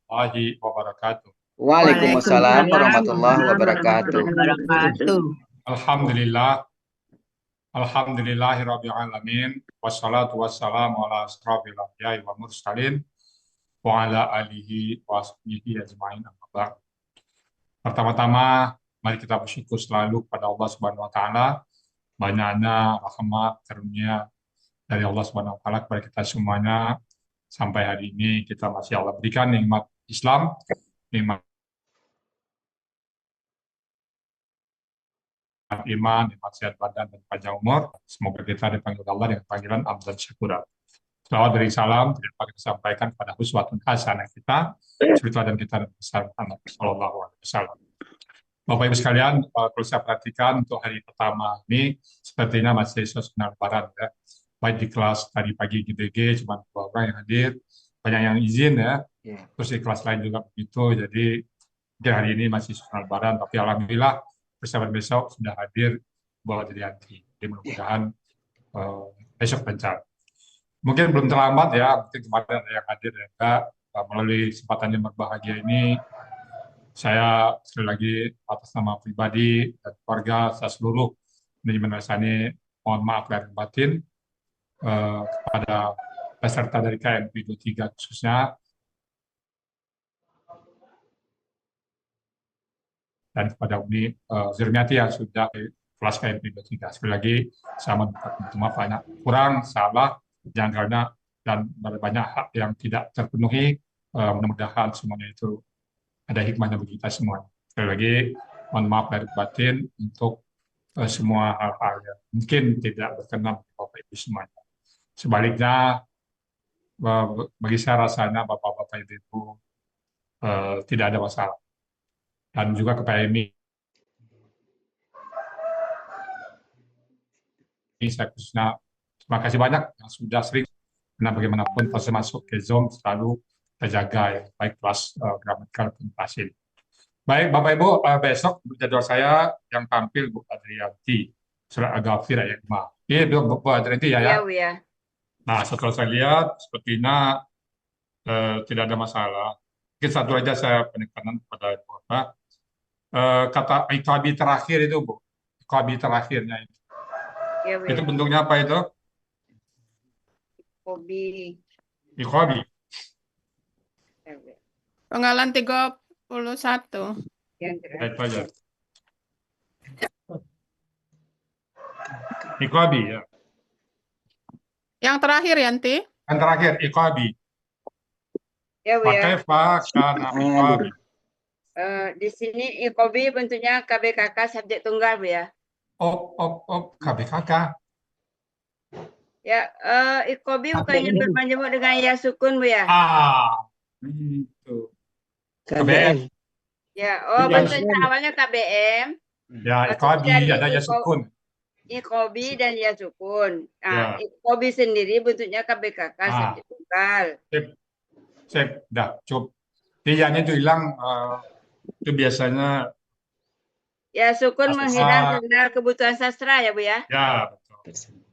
warahmatullahi wabarakatuh. Waalaikumsalam warahmatullahi Waalaikumsalam wabarakatuh. warahmatullahi wabarakatuh. Alhamdulillah, alhamdulillahirabbil alamin, wassalatu wassalamu ala asrofil anbiya'i wa mursalin wa ala alihi wa sahbihi ajma'in amma ba'd. Pertama-tama, mari kita bersyukur selalu kepada Allah Subhanahu wa taala, banyaknya rahmat karunia dari Allah Subhanahu wa taala kepada kita semuanya. Sampai hari ini kita masih Allah berikan nikmat Islam, nikmat iman, nikmat sehat badan dan panjang umur. Semoga kita dipanggil Allah dengan panggilan abdan syakura. Salawat dari salam tidak dapat kita sampaikan kepada uswatun hasanah kita, suri dan kita Nabi Muhammad Sallallahu Alaihi Wasallam. Bapak Ibu sekalian, kalau saya perhatikan untuk hari pertama ini sepertinya masih suasana lebaran ya. Baik di kelas tadi pagi GBG cuma 2 orang yang hadir, banyak yang izin ya. Terus di kelas lain juga begitu. Jadi hari ini masih suasana lebaran, tapi alhamdulillah persiapan besok sudah hadir bahwa jadi anti. Jadi mudah-mudahan besok lancar. Mungkin belum terlambat ya, mungkin kemarin ada yang hadir ya enggak. Melalui kesempatan yang berbahagia ini, saya sekali lagi atas nama pribadi dan keluarga saya seluruh manajemen Rasani mohon maaf lahir batin kepada peserta dari KMP 23 khususnya dan kepada Uni Zurmiati yang sudah kelas KMP 23. Sekali lagi saya minta maaf banyak kurang, salah, jangan karena dan banyak hak yang tidak terpenuhi. Mudah-mudahan semuanya itu ada hikmahnya bagi kita semua. Sekali lagi, mohon maaf lahir batin untuk semua hal-hal yang mungkin tidak berkenan Bapak Ibu semuanya. Sebaliknya, bagi saya rasanya Bapak-Bapak Ibu tidak ada masalah. Dan juga kepada ini saya khususnya terima kasih banyak yang sudah sering, karena bagaimanapun proses masuk ke Zoom selalu terjaga ya, baik kelas gramatikal maupun pasif. Baik, Bapak Ibu, besok jadwal saya yang tampil Bu Adrianti, surat Al-Ghafir ayat 5. Iya, Bu Adrianti ya. Iya. Nah, setelah saya lihat, sepertinya tidak ada masalah. Mungkin satu aja saya penekanan kepada Ibu Bapak. Kata ikabi terakhir itu, Bu. Ikabi terakhirnya itu. Iya, Itu bentuknya apa itu? Kobi. Ikabi. Penggalan 31. Yang terakhir. Itu aja. Ikabi ya. Yang terakhir Yanti. Yang terakhir, ikabi. Ya, Bu ya. Pakai fa kana ikabi. Di sini Ikobi bentuknya KBKK subjek tunggal, Bu ya. KBKK. Ya, Ikobi bukannya berpanjang dengan ya sukun, Bu ya. Itu. KBM. Ya, Iya. bentuknya awalnya KBM. Ya, ikabi ada ya sukun. Ikobi dan ya sukun. Nah, Ya. Ikobi sendiri bentuknya KBKK subjek tunggal. Sip, dah, cukup. Tiyanya itu hilang, itu biasanya. Ya, sukun Sastra. menghilang karena kebutuhan sastra ya, Bu ya. Ya, betul.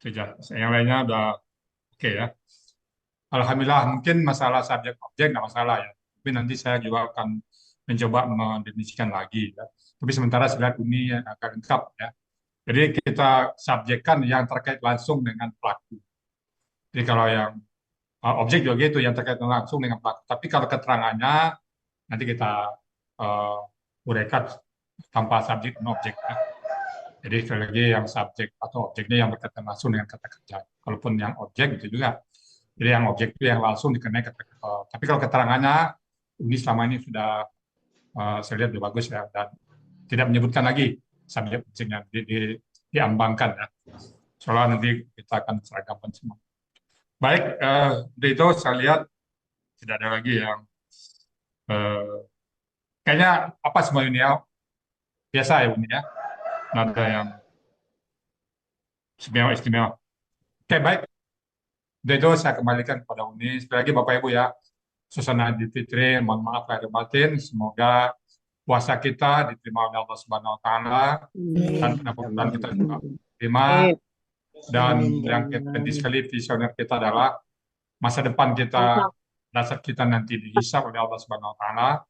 Itu aja. Yang lainnya udah oke ya. Alhamdulillah, mungkin masalah subjek objek nggak masalah ya. Tapi nanti saya juga akan mencoba mendefinisikan lagi ya. Tapi sementara saya lihat ini akan lengkap ya. Jadi kita subjekkan yang terkait langsung dengan pelaku. Jadi kalau yang objek juga gitu yang terkait langsung dengan pelaku. Tapi kalau keterangannya nanti kita uraikan tanpa subjek dan objek. Ya. Jadi sekali lagi yang subjek atau objeknya yang berkaitan langsung dengan kata kerja. Kalaupun yang objek itu juga. Jadi yang objek itu yang langsung dikenai kata kerja. Tapi kalau keterangannya ini selama ini sudah saya lihat lebih bagus ya dan tidak menyebutkan lagi subjek objeknya diambangkan ya. Soalnya nanti kita akan seragamkan semua. Baik, dari itu saya lihat tidak ada lagi yang kayaknya apa semua ini ya biasa ya ini ya, nggak ada yang istimewa. Oke, baik. Dari itu saya kembalikan kepada Uni. Sekali lagi Bapak Ibu ya, suasana Idul Fitri, mohon maaf lahir batin. Semoga puasa kita diterima oleh Allah Subhanahu Wa Taala dan kebutuhan kita juga diterima. Dan yang penting sekali visioner kita adalah masa depan kita pada saat kita nanti dihisab oleh Allah Subhanahu Wa Taala,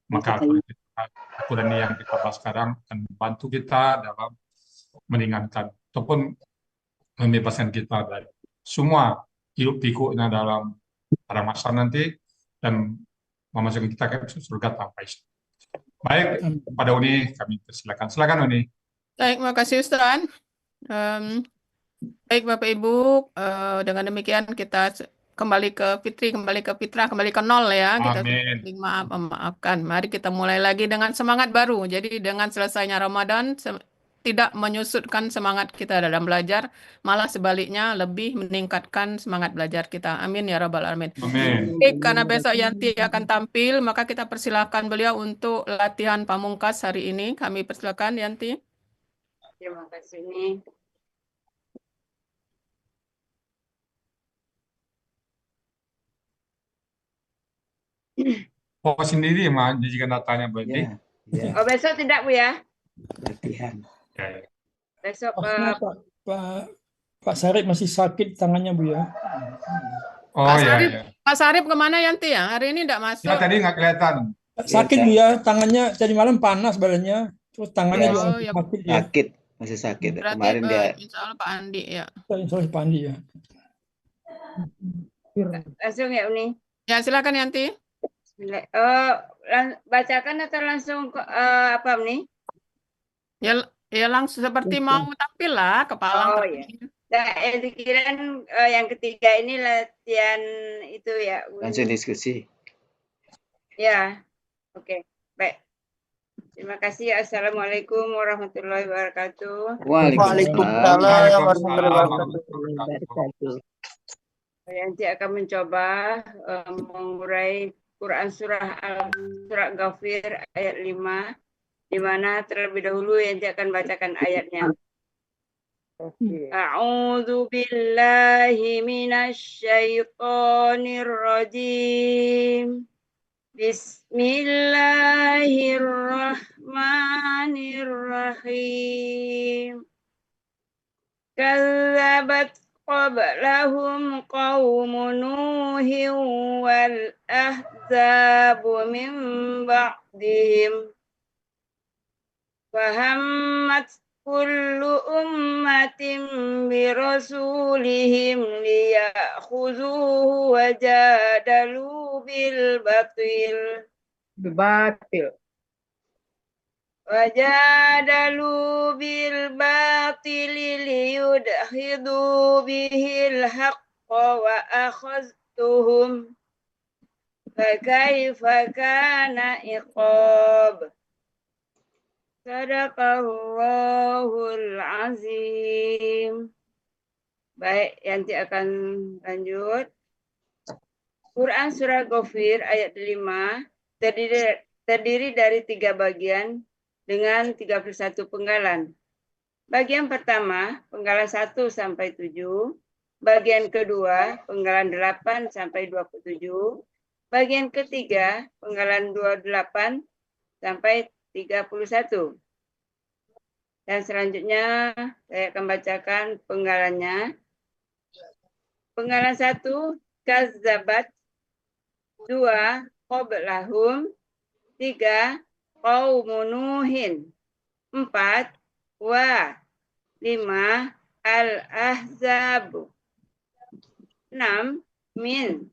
maka Al-Quran yang kita bahas sekarang akan membantu kita dalam meringankan ataupun membebaskan kita dari semua hiruk pikuknya dalam pada masa nanti dan memasukkan kita ke surga tanpa hisab. Baik, pada Uni kami persilakan. Silakan Uni. Baik, makasih Ustaz. Baik Bapak Ibu, dengan demikian kita kembali ke fitri, kembali ke fitrah, kembali ke nol ya. Kita Amin. saling maaf, memaafkan. Mari kita mulai lagi dengan semangat baru. Jadi dengan selesainya Ramadan, tidak menyusutkan semangat kita dalam belajar, malah sebaliknya lebih meningkatkan semangat belajar kita. Amin ya Rabbal Alamin. Amin. Baik, karena besok Yanti akan tampil, maka kita persilakan beliau untuk latihan pamungkas hari ini. Kami persilakan Yanti. Terima kasih nih. Oh sendiri menjanjikan datanya berarti. Ya, Oh besok tidak Bu ya? latihan. Ya, ya. Besok Pak Sarip masih sakit tangannya Bu ya. Oh Pak ya, Sarip, ya. Pak Sarip kemana Yanti ya? Hari ini tidak masuk. Ya, tadi nggak kelihatan. Sakit Bu ya, tangannya tadi malam panas badannya, terus tangannya Ya, juga Oh, masih ya. sakit ya. Sakit, masih sakit. Berarti Kemarin dia insya Allah Pak Andi ya. Sorry Pak Andi ya. langsung ya Uni. Ya silakan Yanti. Bacakan atau langsung apa nih? Ya langsung seperti mau tampil lah kepala. Oh ya. Nah, pikiran yang ketiga ini latihan itu ya. langsung diskusi. Ya, oke, baik. Terima kasih. Assalamualaikum warahmatullahi wabarakatuh. Waalaikumsalam. Waalaikumsalam. Saya nanti akan mencoba mengurai Quran surah Ghafir ayat 5, di mana terlebih dahulu Yanti akan bacakan ayatnya. A'udzu billahi minasy syaithanir rajim. Bismillahirrahmanirrahim. Kazzabat qablahum qaumun Nuhin wal ahzabu min ba'dihim. Fahammat kullu ummatin birasulihim liya'khuzuhu wajadalu bil batil. Wajadalu bil batili liyudhidu bihil haqqa wa akhaztuhum fakaifa kana iqab. Sadaqallahul azim. Baik, Yanti akan lanjut. Quran surah Ghafir ayat 5 terdiri dari 3 bagian dengan 31 penggalan. Bagian pertama, penggalan 1 sampai 7. Bagian kedua, penggalan 8 sampai 27. Bagian ketiga, penggalan 28 sampai 31. Dan selanjutnya saya akan bacakan penggalannya. Penggalan 1, kazzabat. 2, qablahum. 3, qaumun Nuhin. 4, wa. 5, al-ahzab. 6, min.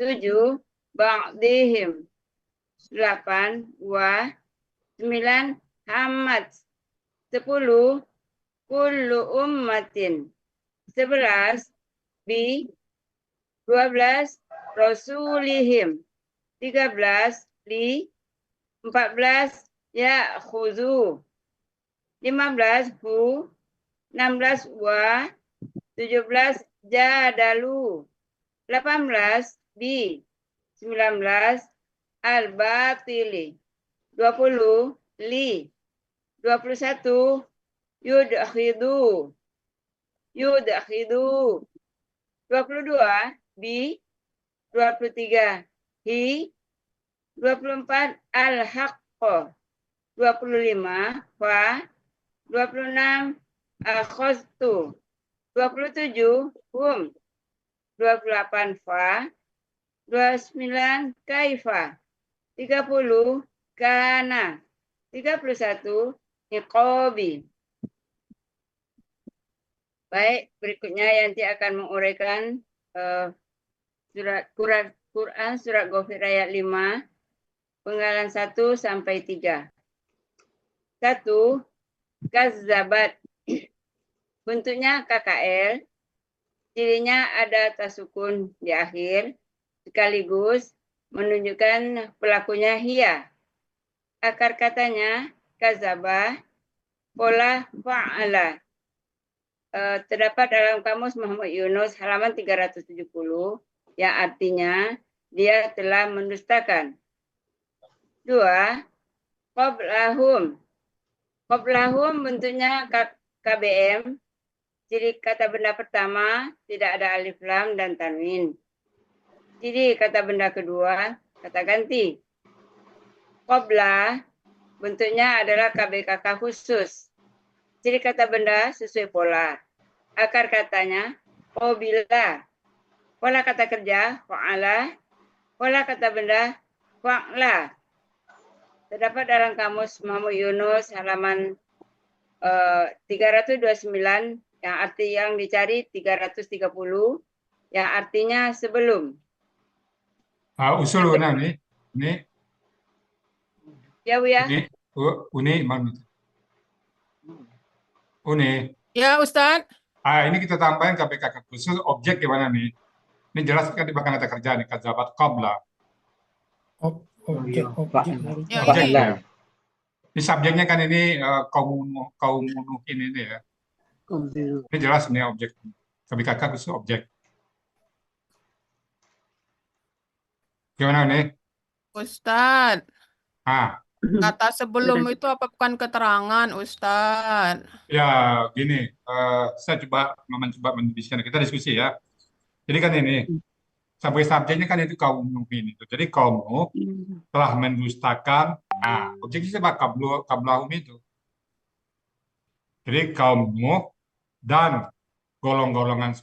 7, ba'dihim. 8, wa. 9, hamad. 10, kullu ummatin. 11, bi. 12, rasulihim. 13, li. 14, ya khuzu. 15, hu. 16, wa. 17, jadalu. 18, bi. 19, al-batili. 20, li. 21, yudkhidu. 22, bi. 23, hi. 24, al-haqqa. 25, fa. 26, akhaztu. 27, hum. 28, fa. 29 kaifa, 30 kana, 31 iqabi. Baik, berikutnya Yanti akan menguraikan Quran surat Ghafir ayat 5, penggalan 1 sampai 3. 1. Kazzabat. Bentuknya KKL, cirinya ada tasukun di akhir, sekaligus menunjukkan pelakunya hiya. Akar katanya kazabah, pola fa'ala. Terdapat dalam kamus Muhammad Yunus halaman 370 yang artinya dia telah mendustakan. 2. Qablahum. Qablahum bentuknya KBM. Ciri kata benda pertama tidak ada alif lam dan tanwin. Ciri kata benda kedua kata ganti. Qabla bentuknya adalah KBKK khusus. Ciri kata benda sesuai pola. Akar katanya qabila. Pola kata kerja fa'ala. Pola kata benda fa'la. Terdapat dalam kamus Muhammad Yunus halaman 329 yang arti yang dicari 330 yang artinya sebelum. Usul Una nih. Ini Ya Bu ya. Uni mana? Uni. Ya, Ustadz. Ini kita tambahin KBKK khusus objek gimana nih? Ini jelas kan di belakang kata kerja nih, kazabat qabla. Objek Ya, Objek ini. ya. Ini subjeknya kan ini kaum munuhin ini ya. Ini jelas ini objek. KBKK khusus objek. Gimana nih? Ustadz, kata Iya. sebelum itu apa bukan keterangan, Ustadz? Ya, gini, saya coba mendefinisikan. Kita diskusi ya. Jadi kan ini, sebagai subjeknya kan itu kaum munuhin itu. Jadi kaum telah mendustakan. Objeknya apa? Kablahum itu. Jadi kaum Nuh dan golongan-golongan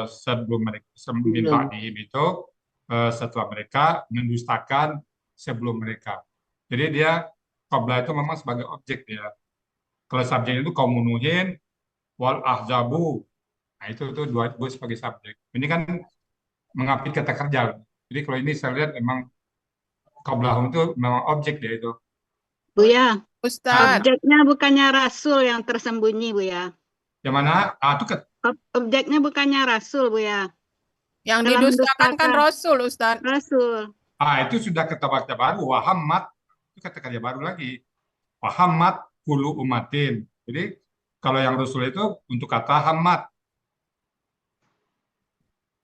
sebelum mereka itu setelah mereka mendustakan sebelum mereka. Jadi dia qabla itu memang sebagai objek dia. Kalau subjeknya itu kaum Nuhin wal ahzabu. Nah itu dua sebagai subjek. Ini kan mengapit kata kerja. Jadi kalau ini saya lihat memang qablahum itu memang objek dia itu. Buya, Ustadz, objeknya bukannya rasul yang tersembunyi, Buya. Yang mana? Itu Objeknya bukannya rasul, Buya. yang Telah didustakan kan mendustakan. Rasul, Ustadz. Rasul. itu sudah kata baru. Wahammat itu kata kerja baru lagi. Wahammat kulu umatin. Jadi kalau yang rasul itu untuk kata hammat.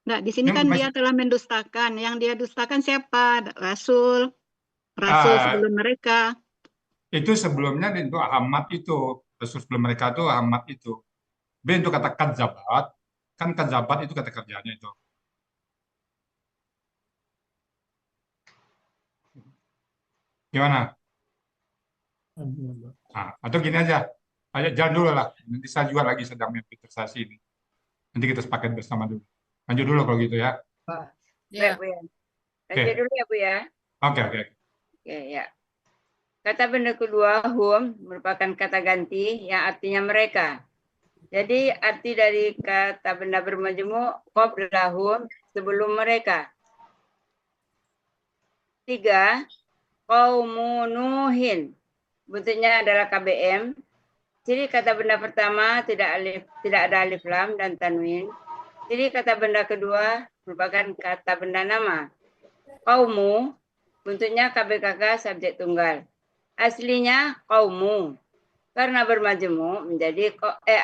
Enggak, di sini Ini kan masih- dia telah mendustakan. Yang dia dustakan siapa? Rasul. Rasul sebelum mereka. Itu sebelumnya untuk hammat itu. Rasul sebelum mereka itu hammat itu. B untuk kata kadzabat. Kan kadzabat itu kata kerjanya itu. Gimana? Atau gini aja. Ayo jalan dulu lah. Nanti saya juga lagi sedang investasi ini. Nanti kita sepakat bersama dulu. Lanjut dulu kalau gitu ya. Baik, Bu ya. Lanjut dulu ya Bu ya. Oke. Oke, ya. Kata benda kedua, hum, merupakan kata ganti yang artinya mereka. Jadi arti dari kata benda bermajmuk, qablahum, sebelum mereka. 3. Qaumun Nuhin. Bentuknya adalah KBM. Ciri kata benda pertama tidak ada alif lam dan tanwin. Ciri kata benda kedua merupakan kata benda nama. Qaumu, bentuknya KBKK subjek tunggal. Aslinya qaumu. Karena bermajmuk menjadi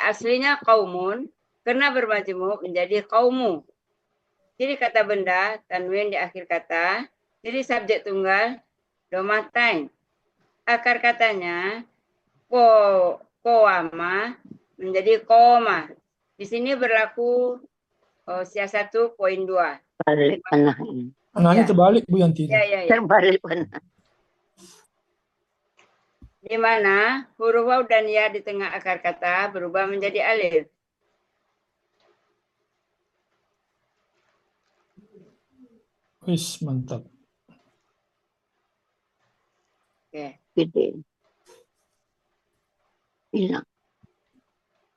aslinya qaumun, karena bermajmuk menjadi qaumu. Ciri kata benda tanwin di akhir kata. Ciri subjek tunggal domatain. Akar katanya koama menjadi koma. Di sini berlaku siasat 1.2. Balik panah. Anaknya terbalik Bu Yanti. Ya. Terbalik panah. Di mana huruf waw dan ya di tengah akar kata berubah menjadi alif. Wis, mantap. Oke. Gede. Hilang.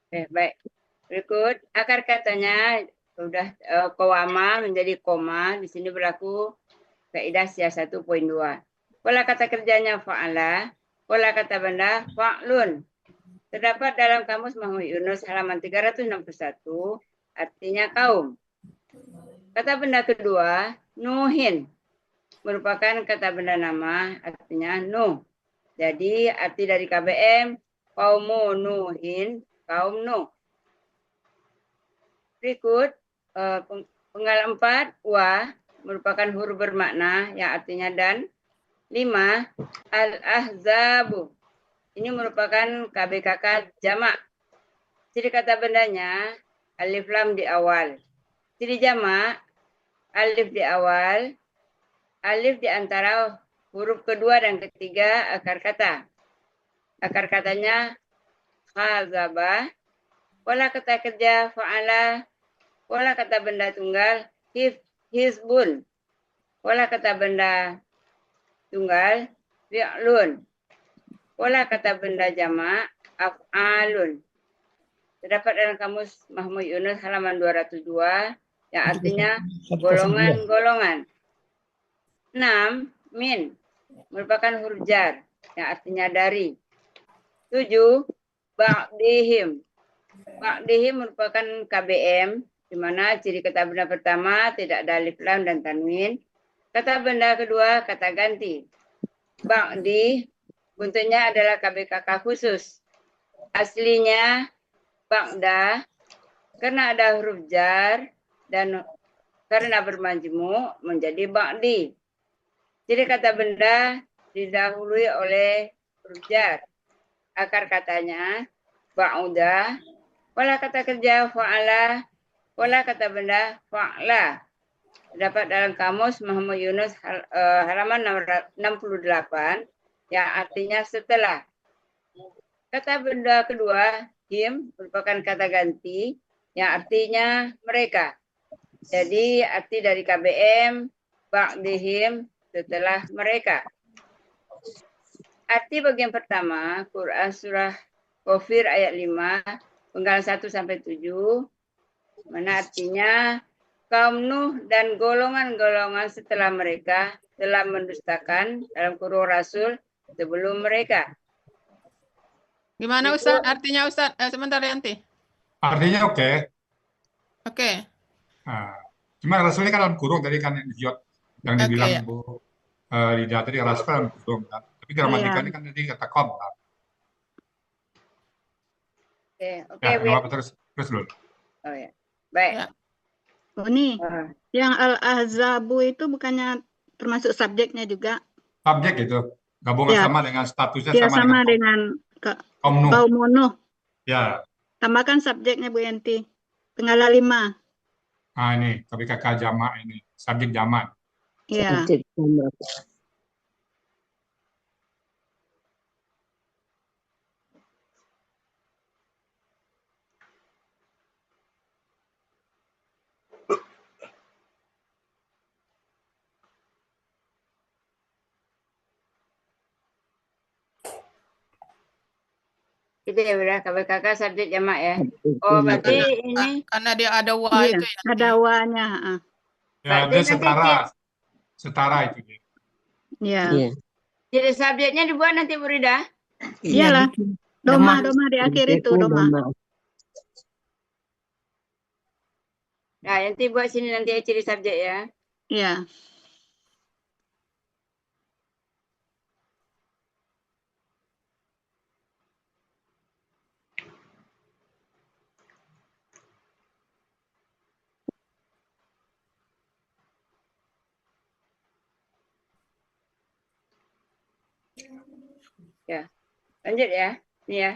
Oke, baik. Berikut akar katanya sudah kowama menjadi koma. Di sini berlaku kaidah SIA 1.2. Pola kata kerjanya fa'ala, pola kata benda fa'lun. Terdapat dalam kamus Muhammad Yunus halaman 361, artinya kaum. Kata benda kedua, nuhin, merupakan kata benda nama, artinya nuh. Jadi arti dari KBM, kaumu nuhin, kaum nuh. Berikut penggal 4, wa, merupakan huruf bermakna yang artinya dan. 5, al-ahzabu. Ini merupakan KBKK jamak. Ciri kata bendanya, alif lam di awal. Ciri jamak, alif di awal, alif di antara huruf kedua dan ketiga akar kata. Akar katanya khazabah, pola kata kerja fa'ala, pola kata benda tunggal hizbun, pola kata benda tunggal fi'lun, pola kata benda jamak af'alun. Terdapat dalam kamus Muhammad Yunus halaman 202 yang artinya golongan-golongan. 6, min, merupakan huruf jar yang artinya dari. 7, ba'dihim. Ba'dihim merupakan KBM, di mana ciri kata benda pertama tidak ada alif lam dan tanwin. Kata benda kedua kata ganti. Ba'di bentuknya adalah KBKK khusus. Aslinya ba'da, karena ada huruf jar dan karena bermajmu menjadi ba'di. Jadi kata benda didahului oleh huruf jar. Akar katanya ba'uda, pola kata kerja fa'ala, pola kata benda fa'la. Dapat dalam kamus Muhammad Yunus halaman 68 yang artinya setelah. Kata benda kedua, him, merupakan kata ganti yang artinya mereka. Jadi arti dari KBM, ba'dihim, setelah mereka. Arti bagian pertama, Quran Surah Ghafir ayat 5, penggal 1 sampai 7, mana artinya kaum Nuh dan golongan-golongan setelah mereka telah mendustakan dalam kurung Rasul sebelum mereka. Gimana Ustaz? Artinya Ustaz? Sebentar Yanti. Artinya oke. Oke. Nah, cuma Rasul ini kan dalam kurung tadi kan yang dibilang Oke, ya. Bu Lidah tadi Rasul kan dalam kurung kan. Tapi gramatika Iya. ini kan tadi kata kom kan. Oke, Ya, Bu. nggak apa-apa, terus dulu. Oh ya. Baik. Ya. Oh nih, yang al-ahzabu itu bukannya termasuk subjeknya juga? Subjek itu gabungan Ya. sama dengan statusnya Ya, sama sama dengan dengan kaum Nuh. kaum Nuh. Ya, Tambahkan subjeknya Bu Yanti. Penggal 5. nah ini KBKK jamak ini, subjek jamak. Ya. Subjek jamak. Itu ya udah KBKK subjek jamak ya. Oh, berarti ini Karena dia ada wa Iya, itu ya. ada wa-nya. Ya, Berarti dia nanti setara itu dia. Ya. Iya. jadi subjeknya dibuat nanti Bu Rida. Iyalah. Doma di akhir itu, doma. Nah, nanti buat sini nanti ciri subjek ya. Iya. Ya. Lanjut ya. Ini ya.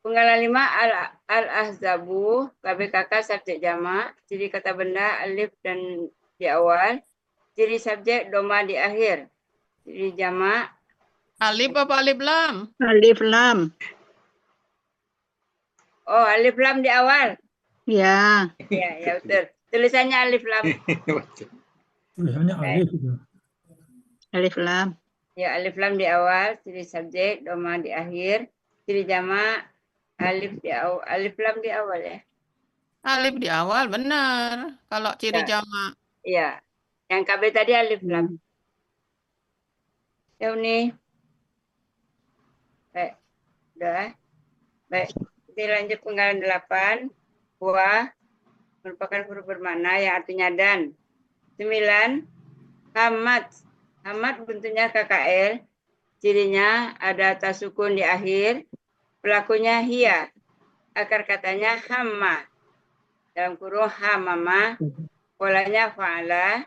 Penggalan 5 al-ahzabu, KBKK subjek jamak, ciri kata benda alif dan di awal, ciri subjek doma di akhir. Ciri jamak Alif apa alif lam? Alif lam. oh alif lam di awal. Ya. Ya, ya betul. Tulisannya alif lam. Tulisannya alif itu. Alif lam. Ya, alif lam di awal, ciri subjek, doma di akhir, ciri jamak, alif di awal, alif lam di awal ya. Alif di awal, benar. Kalau ciri Ya. jamak. Iya. Yang KB tadi alif lam. Ya, nih. Baik. Udah. Baik. Kita lanjut penggalan 8. Buah merupakan huruf bermakna yang artinya dan. 9. Hamad. Hamad bentuknya KKL. Cirinya ada tasukun di akhir. Pelakunya hia. Akar katanya hamma. Dalam kurung hamama. Polanya fa'ala.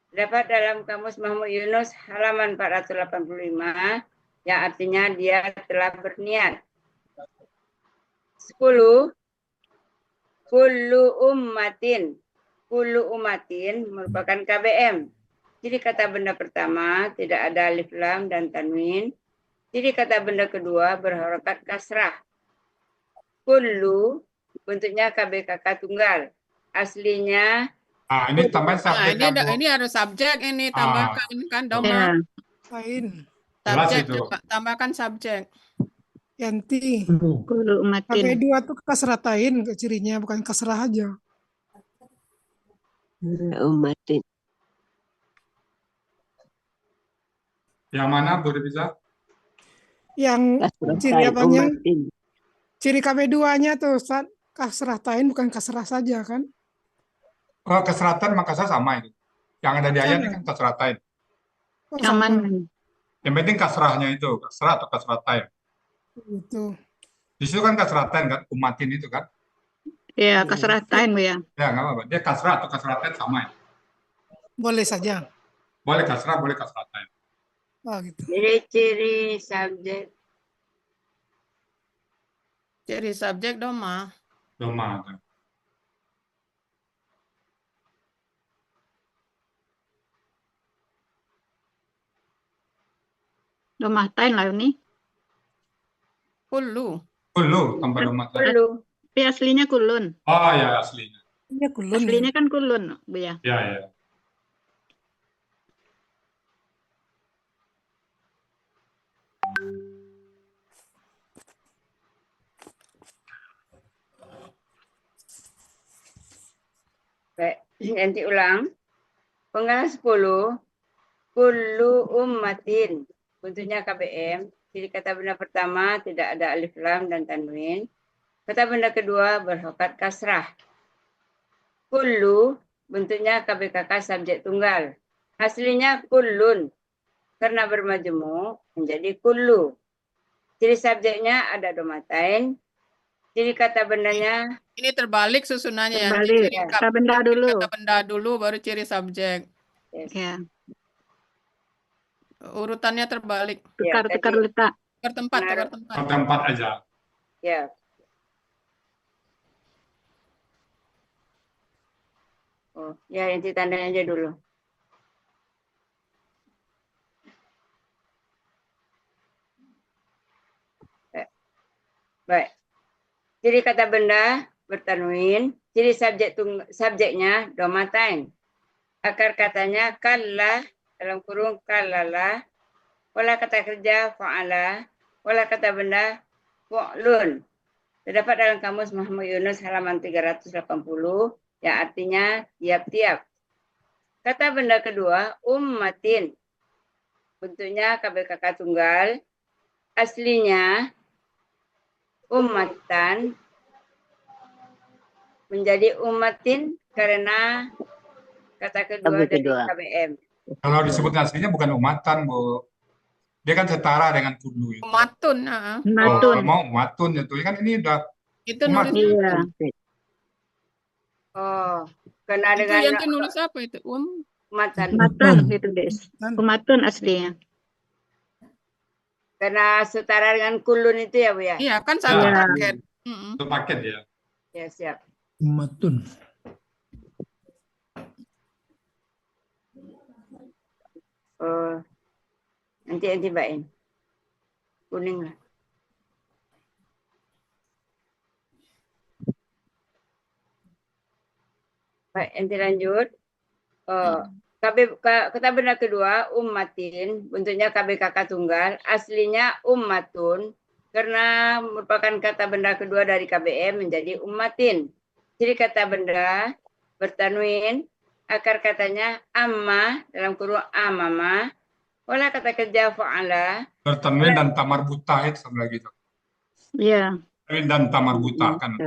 Dapat dalam kamus Mahmud Yunus halaman 485. Yang artinya dia telah berniat. 10. Kullu ummatin. Kullu ummatin merupakan KBM. Jadi kata benda pertama tidak ada alif lam dan tanwin. Jadi kata benda kedua berharokat kasrah. Kullu bentuknya KBKK tunggal. Aslinya Ini tambahin Nah, subjeknya, Bu. ini harus subjek ini tambahkan kan Ya. doma. Lain. Jelas Subjek itu. tambahkan subjek. Yanti. Kullu ummatin. KB2 tuh kasratain ke cirinya, bukan kasrah aja. Ummatin. Yang mana, Bu Rizal? Yang ciri Kasratain apanya? ummatin. Ciri KB2-nya tuh Ustaz, kasratain bukan kasrah saja kan? Oh, keseratan Makassar sama itu. Yang ada di ayat ini Sama. kan kasratain. Oh, Yang sama. mana? Yang penting kasrahnya itu, kasrah atau kasratain. Gitu. Di situ kan kasratain kan, umatin itu kan. Ya, kasratain Bu ya. Ya, nggak apa-apa. Dia kasrah atau kasratain sama ya. Boleh saja. Boleh kasrah, boleh kasratain. Oh, gitu. jadi ciri subjek. Ciri subjek doma. Doma. Domatain lah ini. Kullu. Kullu tanpa doma. Kullu. Tapi aslinya kulun. Oh ya, aslinya. Ini kulun. Aslinya kan kulun Bu ya. Ya, ya. Baik, nanti ulang. Penggalan 10. Kullu ummatin. Bentuknya KBM. Jadi kata benda pertama tidak ada alif lam dan tanwin. Kata benda kedua berharokat kasrah. Kullu bentuknya KBKK subjek tunggal. Aslinya kullun. Karena bermajemuk menjadi kullu. Ciri subjeknya ada domatain. Ciri kata bendanya Ini terbalik susunannya ya. Terbalik. Ciri Kata benda dulu. kata benda dulu baru ciri subjek. yes. Ya, Urutannya terbalik. tukar-tukar tadi. letak. Tukar tempat, Benar. tukar tempat. Tempat aja. Ya. Oh, ya nanti tandanya aja dulu. Baik. Ciri kata benda bertanwin, ciri subjeknya domatain. Akar katanya kalla dalam kurung kallala. Pola kata kerja fa'ala. Pola kata benda fu'lun. Terdapat dalam kamus Mahmud Yunus halaman 380 yang artinya tiap-tiap. Kata benda kedua ummatin. Bentuknya KBKK tunggal. Aslinya ummatan menjadi ummatin karena kata kedua Kata dari kedua. KBM. Kalau disebut aslinya bukan umatan, Bu. Dia kan setara dengan kullu itu. Matun. Oh, Matun. kalau mau umatun itu kan ini udah Itu umat. nulis Iya. Oh, kena itu dengan yang nulis apa itu? ummatan. Matun gitu guys. Umatun aslinya. Karena setara dengan kulun itu ya Bu ya? Iya, kan satu Iya. paket. Mm-mm. Itu paket ya. Ya siap. Umatun. Oh, nanti bain. Kuning lah. Baik, nanti lanjut. Kata benda kedua, ummatin, bentuknya KBKK tunggal, aslinya ummatun, karena merupakan kata benda kedua dari KBM menjadi ummatin. Jadi kata benda bertanwin, akar katanya amma, dalam kurung amama, pola kata kerja fa'ala, Bertanwin dan tamar buta itu sama lagi itu. Iya, Tanwin dan tamar buta kan.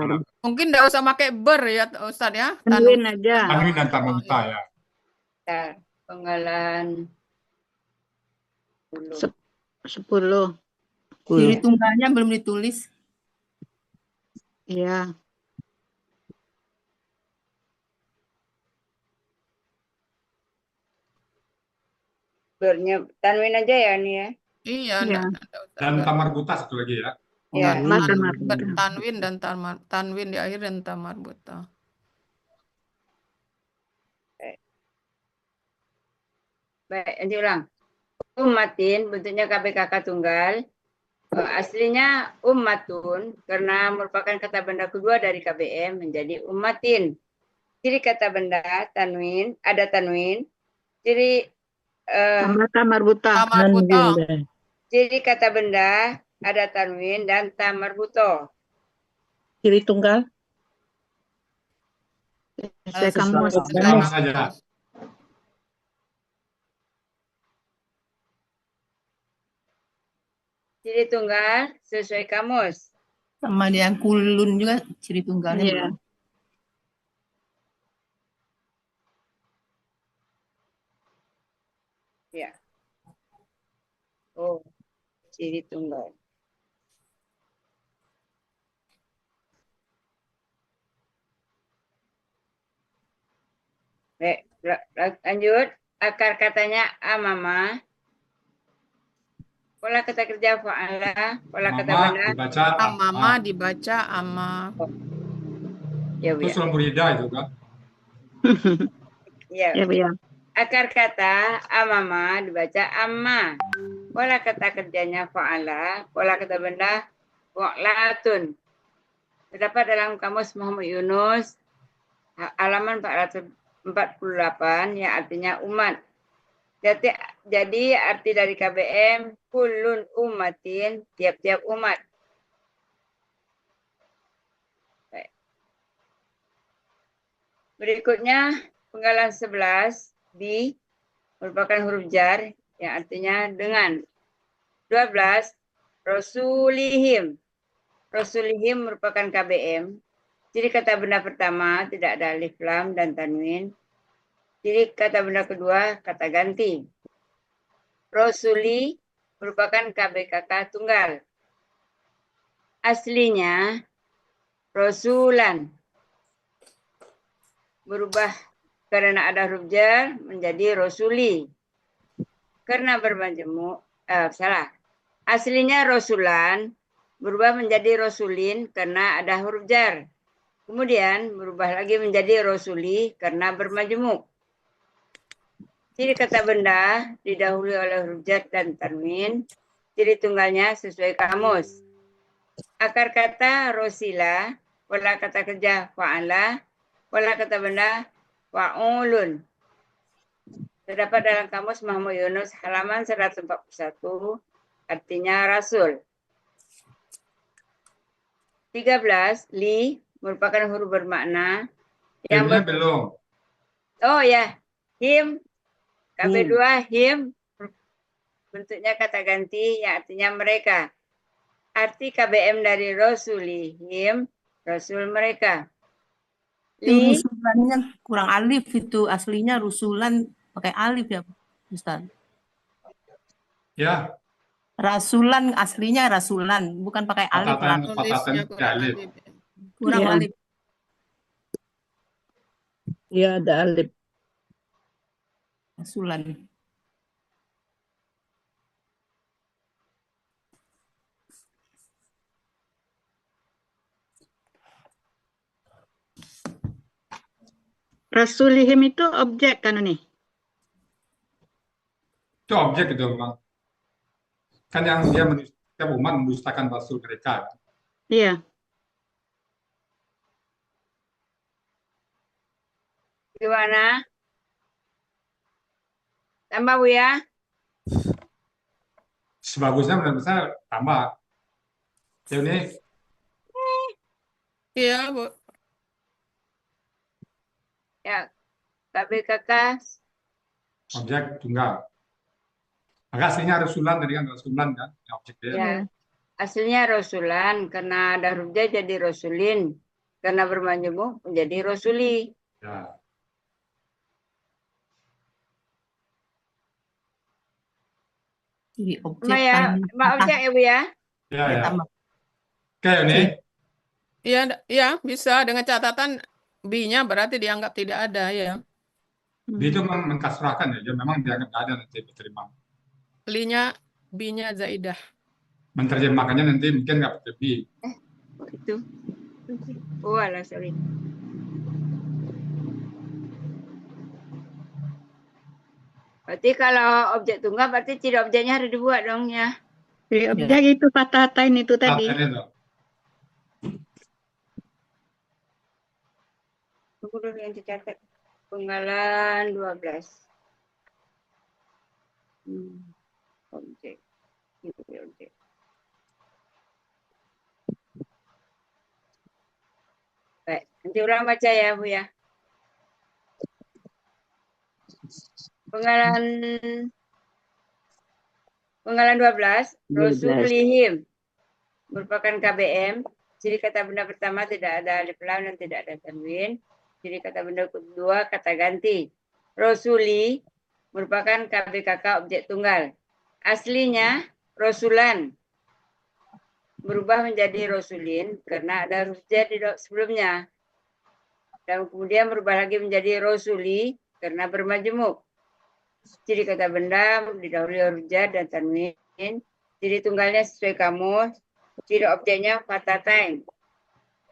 Mungkin nggak usah pakai ber ya Ustadz ya. tanwin aja. Tanwin dan tamar buta ya. penggalan 10. 10. Ciri tunggalnya belum ditulis. Iya. Bernya tanwin aja ya nih ya. Iya, Iya. Dan tamar buta satu lagi ya. Ya. Tanwin dan tanwin di akhir dan tamar buta. Baik, nanti ulang. Ummatin bentuknya KBKK tunggal. Aslinya ummatun karena merupakan kata benda kedua dari KBM menjadi ummatin. Ciri kata benda tanwin, ada tanwin. Ciri Tambah tamar buta. Tamar buta. ciri kata benda ada tanwin dan tamar buto. Ciri tunggal. Sesuai kamus. Sama saja. Ciri tunggal sesuai kamus. Sama yang kulun juga ciri tunggalnya. Iya. belum. Ya. Oh, ciri tunggal. Baik, lanjut. Akar katanya amama. Pola kata kerja fa'ala. Pola kata Mama benda. dibaca Amama dibaca ama. Ya, Bu, Itu ya. surat muridah itu kan. Ya. Iya, Bu, ya. Akar kata amama dibaca amma. Pola kata kerjanya fa'ala. Pola kata benda fa'latun. Terdapat dalam kamus Muhammad Yunus halaman 448 yang artinya umat. Jadi arti dari KBM kullun ummatin, tiap-tiap umat. Baik. Berikutnya penggalan 11 bi merupakan huruf jar yang artinya dengan. 12 rasulihim. Rasulihim merupakan KBM. Jadi kata benda pertama tidak ada alif lam dan tanwin. Jadi kata benda kedua kata ganti. Rasuli merupakan KBKK tunggal. Aslinya rasulan. Berubah karena ada huruf jar menjadi rasuli. Karena bermajemuk, salah. Aslinya rasulan berubah menjadi rasulin karena ada huruf jar. Kemudian berubah lagi menjadi rasuli karena bermajemuk. Ciri kata benda didahului oleh huruf jar dan tanwin. Ciri tunggalnya sesuai kamus. Akar kata rosila, pola kata kerja fa'ala, pola kata benda fa'ulun. Terdapat dalam kamus Muhammad Yunus halaman 141, artinya rasul. 13, li merupakan huruf bermakna yang Himnya belum. Oh ya, him. KB2 him bentuknya kata ganti yang artinya mereka. Arti KBM dari rasulihim, rasul mereka. Itu Li, rusulannya kurang alif itu. Aslinya rusulan pakai alif ya, Ustaz. Ya, Rasulan aslinya rasulan, bukan pakai alif. Tulisnya kurang alif. alif. Kurang Iya. alif. Iya, ada alif. Rasulan. Rasulihim itu objek kan nih? Itu objek itu memang. Kan yang dia setiap umat mendustakan rasul mereka. Iya. Gimana? Tambah Bu ya? Sebagusnya menurut saya tambah. Ini Iya, Bu. Ya, KBKK. objek tunggal. Maka aslinya rasulan tadi kan rasulan kan objeknya. Ya, aslinya Rasulan, karena ada huruf J jadi Rasulin, karena bermajemuk menjadi Rasuli. Ya. Jadi objek Sama ya, kalimat Mbak kata. objek ya Bu ya? Ya, Ya, ya. tambah. Oke, ini. Iya, iya, bisa dengan catatan B-nya berarti dianggap tidak ada ya. Dia itu mengkasrahkan ya, dia memang dianggap nggak ada nanti diterima. Li-nya B-nya zaidah. Menerjemahkannya nanti mungkin nggak pakai B. Oh, itu. Oh, alah, sorry. Berarti kalau objek tunggal berarti tidak objeknya harus dibuat dong ya. Jadi objek itu fatahatain itu tadi. Saat ini tuh. Tunggu dulu yang dicatat. Penggalan 12. Objek. Itu objek. Baik, nanti ulang baca ya Bu ya. Penggalan 12, Rasulihim merupakan KBM. Ciri kata benda pertama tidak ada alif lam dan tidak ada tanwin. Ciri kata benda kedua kata ganti. Rasuli merupakan KBKK objek tunggal. Aslinya Rasulan berubah menjadi Rasulin karena ada huruf J di sebelumnya. Dan kemudian berubah lagi menjadi Rasuli karena bermajemuk. Ciri kata benda didahului huruf J dan tanwin. Ciri tunggalnya sesuai kamus. Ciri objeknya fatatain.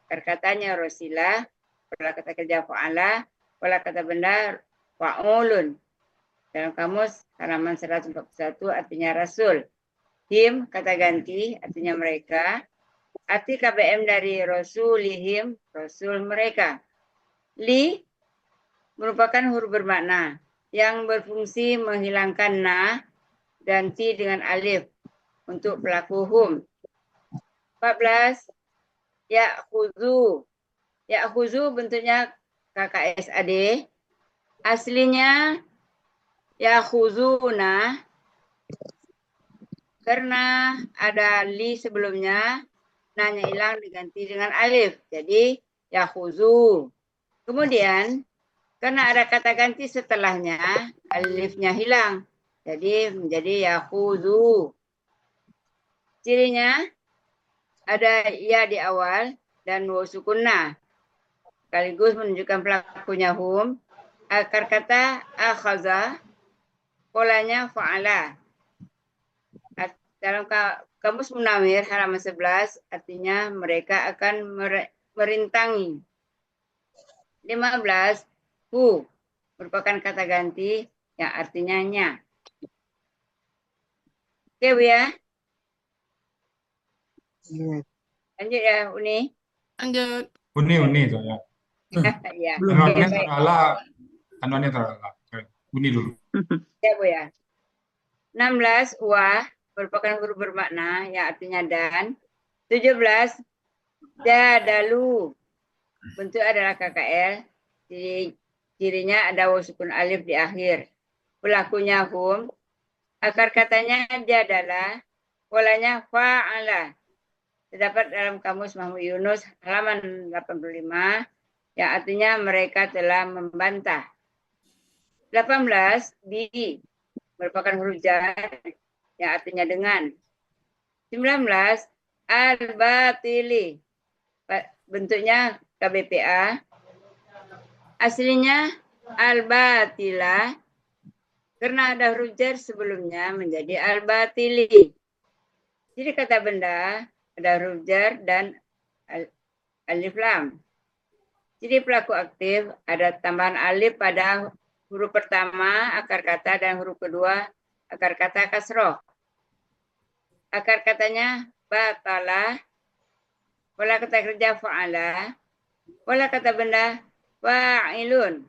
Katanya Rosilah. Pola kata kerja fa'ala. Pola kata benda fa'ulun. Dalam kamus halaman 141 artinya rasul. Him kata ganti artinya mereka. Arti KBM dari rasulihim, rasul mereka. Li merupakan huruf bermakna yang berfungsi menghilangkan na dan ti dengan alif untuk pelaku hum. 14. Ya'khudhu. Ya'khudhu bentuknya KKSAD. Aslinya ya'khudhuna. Karena ada li sebelumnya, nanya hilang diganti dengan alif. Jadi ya'khudhu. Kemudian karena ada kata ganti setelahnya, alifnya hilang. Jadi menjadi ya'khudhu. Cirinya ada ya di awal dan waw sukunna. Sekaligus menunjukkan pelakunya hum. Akar kata akhaza, polanya fa'ala. Dalam kamus Munawir halaman 11 artinya mereka akan merintangi. 15. Hu merupakan kata ganti yang artinya nya. Oke Bu ya. Lanjut ya Uni. Lanjut. Uni itu ya. Ya. Anwannya terala. Anwannya terala. Uni dulu. Ya Bu ya. 16. Wa merupakan huruf bermakna yang artinya dan. 17. Dadalu. Bentuk adalah KKL. Cirinya ada waw sukun alif di akhir. Pelakunya hum. Akar katanya jadalah. Polanya fa'ala. Terdapat dalam kamus Mahmud Yunus halaman 85 yang artinya mereka telah membantah. 18. Bi merupakan huruf jar yang artinya dengan. 19. Al-batili bentuknya KBPA. Aslinya al-batila karena ada huruf jar sebelumnya menjadi al-batili. Jadi kata benda ada huruf jar dan alif lam. Jadi pelaku aktif ada tambahan alif pada huruf pertama akar kata dan huruf kedua akar kata kasroh. Akar katanya batala, pola kata kerja fa'ala, pola kata benda fa'ilun.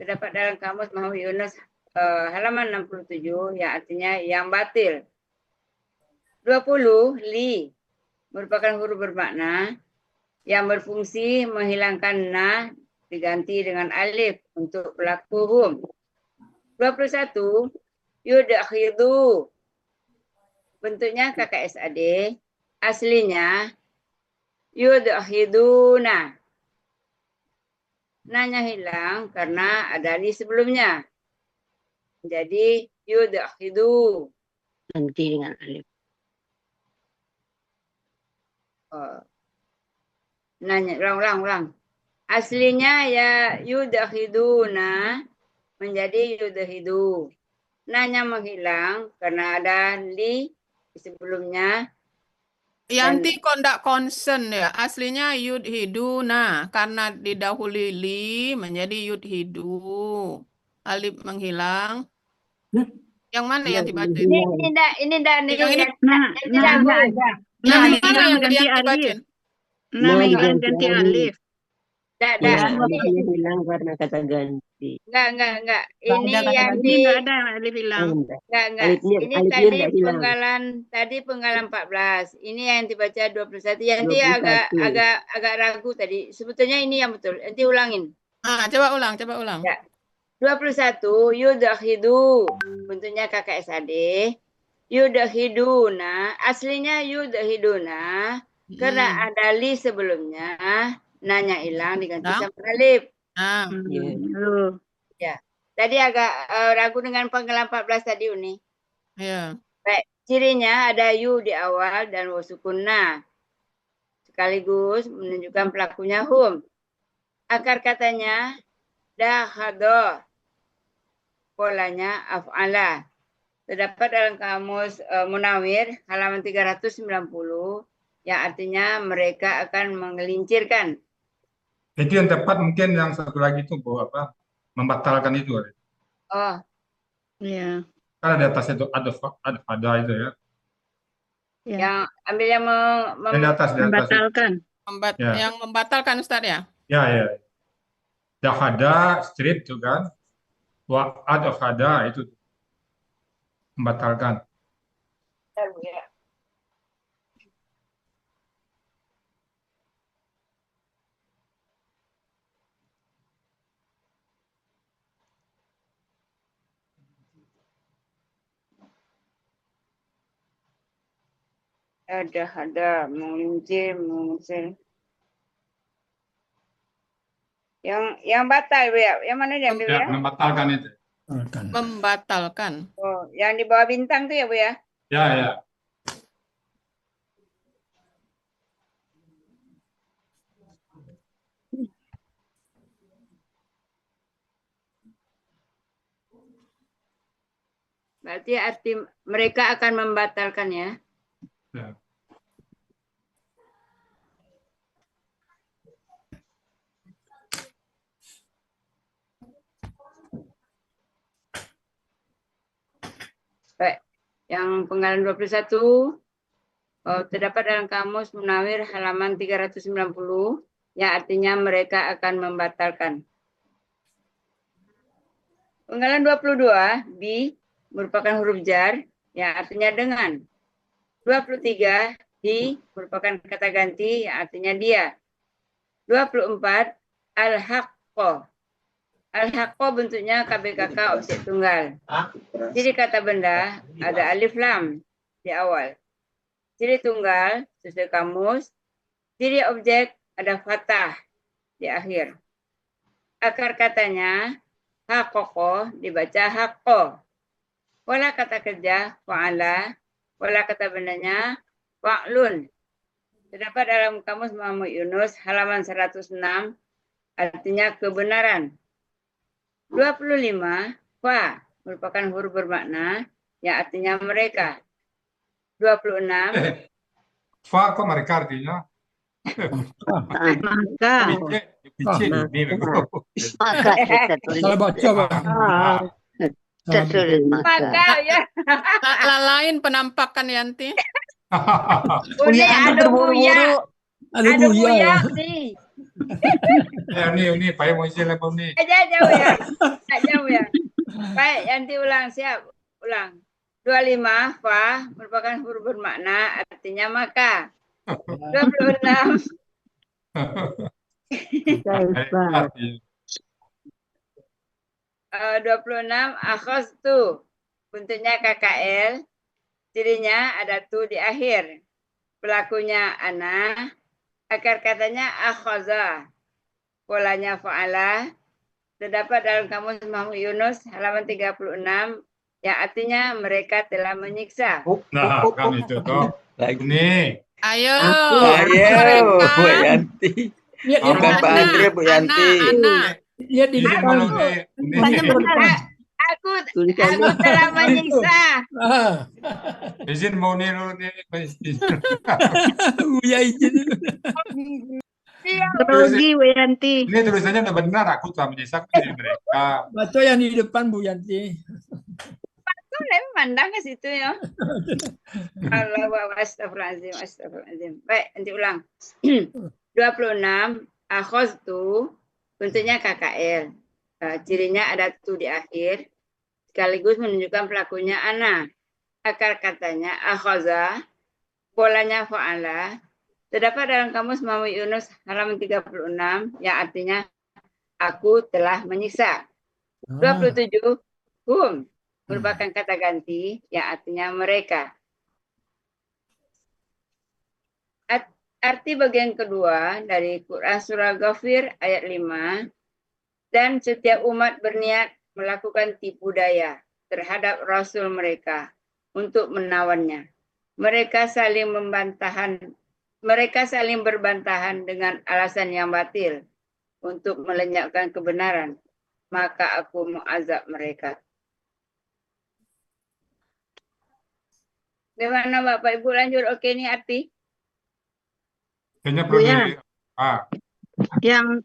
Terdapat dalam kamus Muhammad Yunus halaman 67 yang artinya yang batil. 20 li merupakan huruf bermakna yang berfungsi menghilangkan na diganti dengan alif untuk pelaku hum. 21 yudakhidu bentuknya KKSAD, aslinya yudakhiduna. Nanya hilang karena ada li sebelumnya. Jadi yudakhidu. Ganti dengan alif. Nanya, ulang. Aslinya ya yudakhiduna menjadi yudakhidu. Nanya menghilang karena ada li sebelumnya. Yanti kok ndak concern ya? Aslinya yudhiduna karena didahului li menjadi yudhidu. Alif menghilang. Yang mana yang dibaca? Ini enggak nih. Yang ini. Yang Yang Nah, mana yang ganti dibaca? alif. Nah, ganti alif. Hilang karena kata ganti. Enggak. Nggak Ini ada kata yang ganti. di Enggak ada alif hilang. enggak. Ini tadi penggalan 14. Ini yang dibaca 21. Yanti 21. agak ragu tadi. Sebetulnya ini yang betul. Nanti ulangin. Coba ulang. Ya. 21 yudakhidu bentuknya KKSAD. Yudahiduna aslinya yudahiduna karena ada li sebelumnya. Nanya hilang diganti sama alif. Lalu. Tadi agak ragu dengan penggalan 14 tadi Uni. Ya. Baik, cirinya ada yu di awal dan wasukunna. Sekaligus menunjukkan pelakunya hum. Akar katanya dahado. Polanya af'ala. Terdapat dalam kamus Munawir halaman 390 yang artinya mereka akan menggelincirkan. Itu yang tepat mungkin yang satu lagi itu Bu, membatalkan itu. Oh, Iya. Kan ada atas itu ada itu ya. yang ambil yang Yang di atas itu. Membatalkan. Ya. Yang membatalkan Ustaz ya? Ya. Dahada strip itu kan. Wa adafada itu membatalkan. ya. Ada mengusir. Yang batal ya. Yang mana dia ambil Ya, ya? membatalkan itu. Membatalkan. Oh, yang di bawah bintang tuh ya Bu ya? Ya. Berarti arti mereka akan membatalkan ya? Ya. Baik. Yang penggalan 21 terdapat dalam kamus Munawir halaman 390 yang artinya mereka akan membatalkan. Penggalan 22 bi merupakan huruf jar yang artinya dengan. 23 hi merupakan kata ganti yang artinya dia. 24 al-haqqo. Al-haqqo bentuknya KBKK objek tunggal. Ciri kata benda ada alif lam di awal. Ciri tunggal sesuai kamus. Ciri objek ada fathah di akhir. Akar katanya haqqo dibaca haqqo. Pola kata kerja fa'ala. Pola kata bendanya fa'lun. Terdapat dalam kamus Muhammad Yunus halaman 106 artinya kebenaran. 25 fa merupakan huruf bermakna yang artinya mereka. 26 Fa kok mereka artinya? Maka. Maka kita tulis. Salah baca, Pak. Kita tulis maka ya. Lain penampakan Yanti. Boleh ada buya. Ada Ada buya. buya nih. Ini Pak mau izin lepas ni. Jauh ya. Jauh ya. Baik, nanti ulang, siap. Ulang. 25 fa merupakan huruf bermakna, artinya maka. 26 26 akhaztu, bentuknya KKL, cirinya ada tu di akhir. Pelakunya ana, akar katanya akhaza, polanya fa'ala, terdapat dalam kamus Mahmud Yunus halaman 36 yang artinya mereka telah menyiksa. Nah, kan itu toh. Ini. Ayo, Ayo, mereka. Bu Yanti. Lihat di Bukan depan. Pak Andre, Bu Yanti. Ana. Lihat di Izin depan. dulu nih. Tanya ke depan. Aku telah menyiksa. Ah, Izin mau nih dulu nih. Buya izin. Grogi Bu Yanti. Ini tulisannya udah benar, aku telah menyiksa mereka. Baca yang di depan Bu Yanti. Saya memandang ke situ ya. Astagfirullahaladzim, astagfirullahaladzim. Baik, nanti ulang. 26 akhaztu, bentuknya KKL. Cirinya ada tu di akhir, sekaligus menunjukkan pelakunya ana. Akar katanya akhaza, polanya fa'ala. Terdapat dalam kamus Mahmud Yunus halaman 36 yang artinya aku telah menyiksa. 27 hum merupakan kata ganti yang artinya mereka. Arti bagian kedua dari Quran Surah Ghafir ayat 5, dan setiap umat berniat melakukan tipu daya terhadap Rasul mereka untuk menawannya. Mereka saling berbantahan dengan alasan yang batil untuk melenyapkan kebenaran. Maka aku mengazab mereka. Bagaimana Bapak Ibu, lanjut? Oke, ini arti. Kayaknya perlu Buya.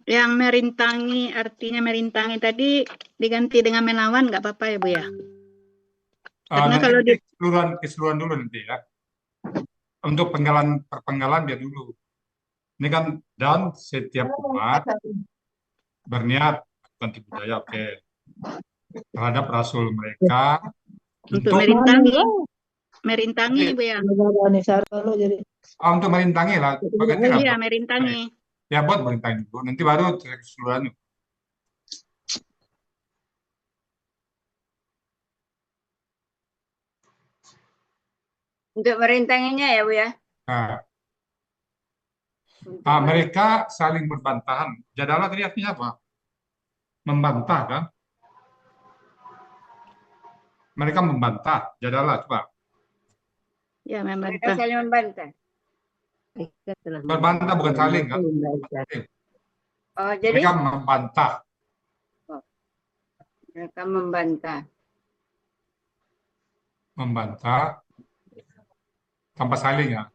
Yang merintangi, artinya merintangi tadi diganti dengan menawan nggak apa-apa ya Bu ya? Karena nanti kalau di keseluruhan dulu nanti ya. Untuk perpenggalan biar dulu. Ini kan dan setiap umat berniat melakukan tipu daya, oke, terhadap Rasul mereka untuk merintangi Bu ya. Untuk merintangi lah. Iya, merintangi. Ya buat merintangi dulu. Nanti baru keseluruhan. Untuk merintanginya ya Bu ya. Nah, mereka saling berbantahan. Jadalah tadi artinya apa? Membantah kan? Mereka membantah. Jadalah coba. Ya, Mereka membantah. saling membantah. Berbantah bukan saling kan? Oh, jadi Mereka membantah. mereka membantah. Membantah tanpa saling ya.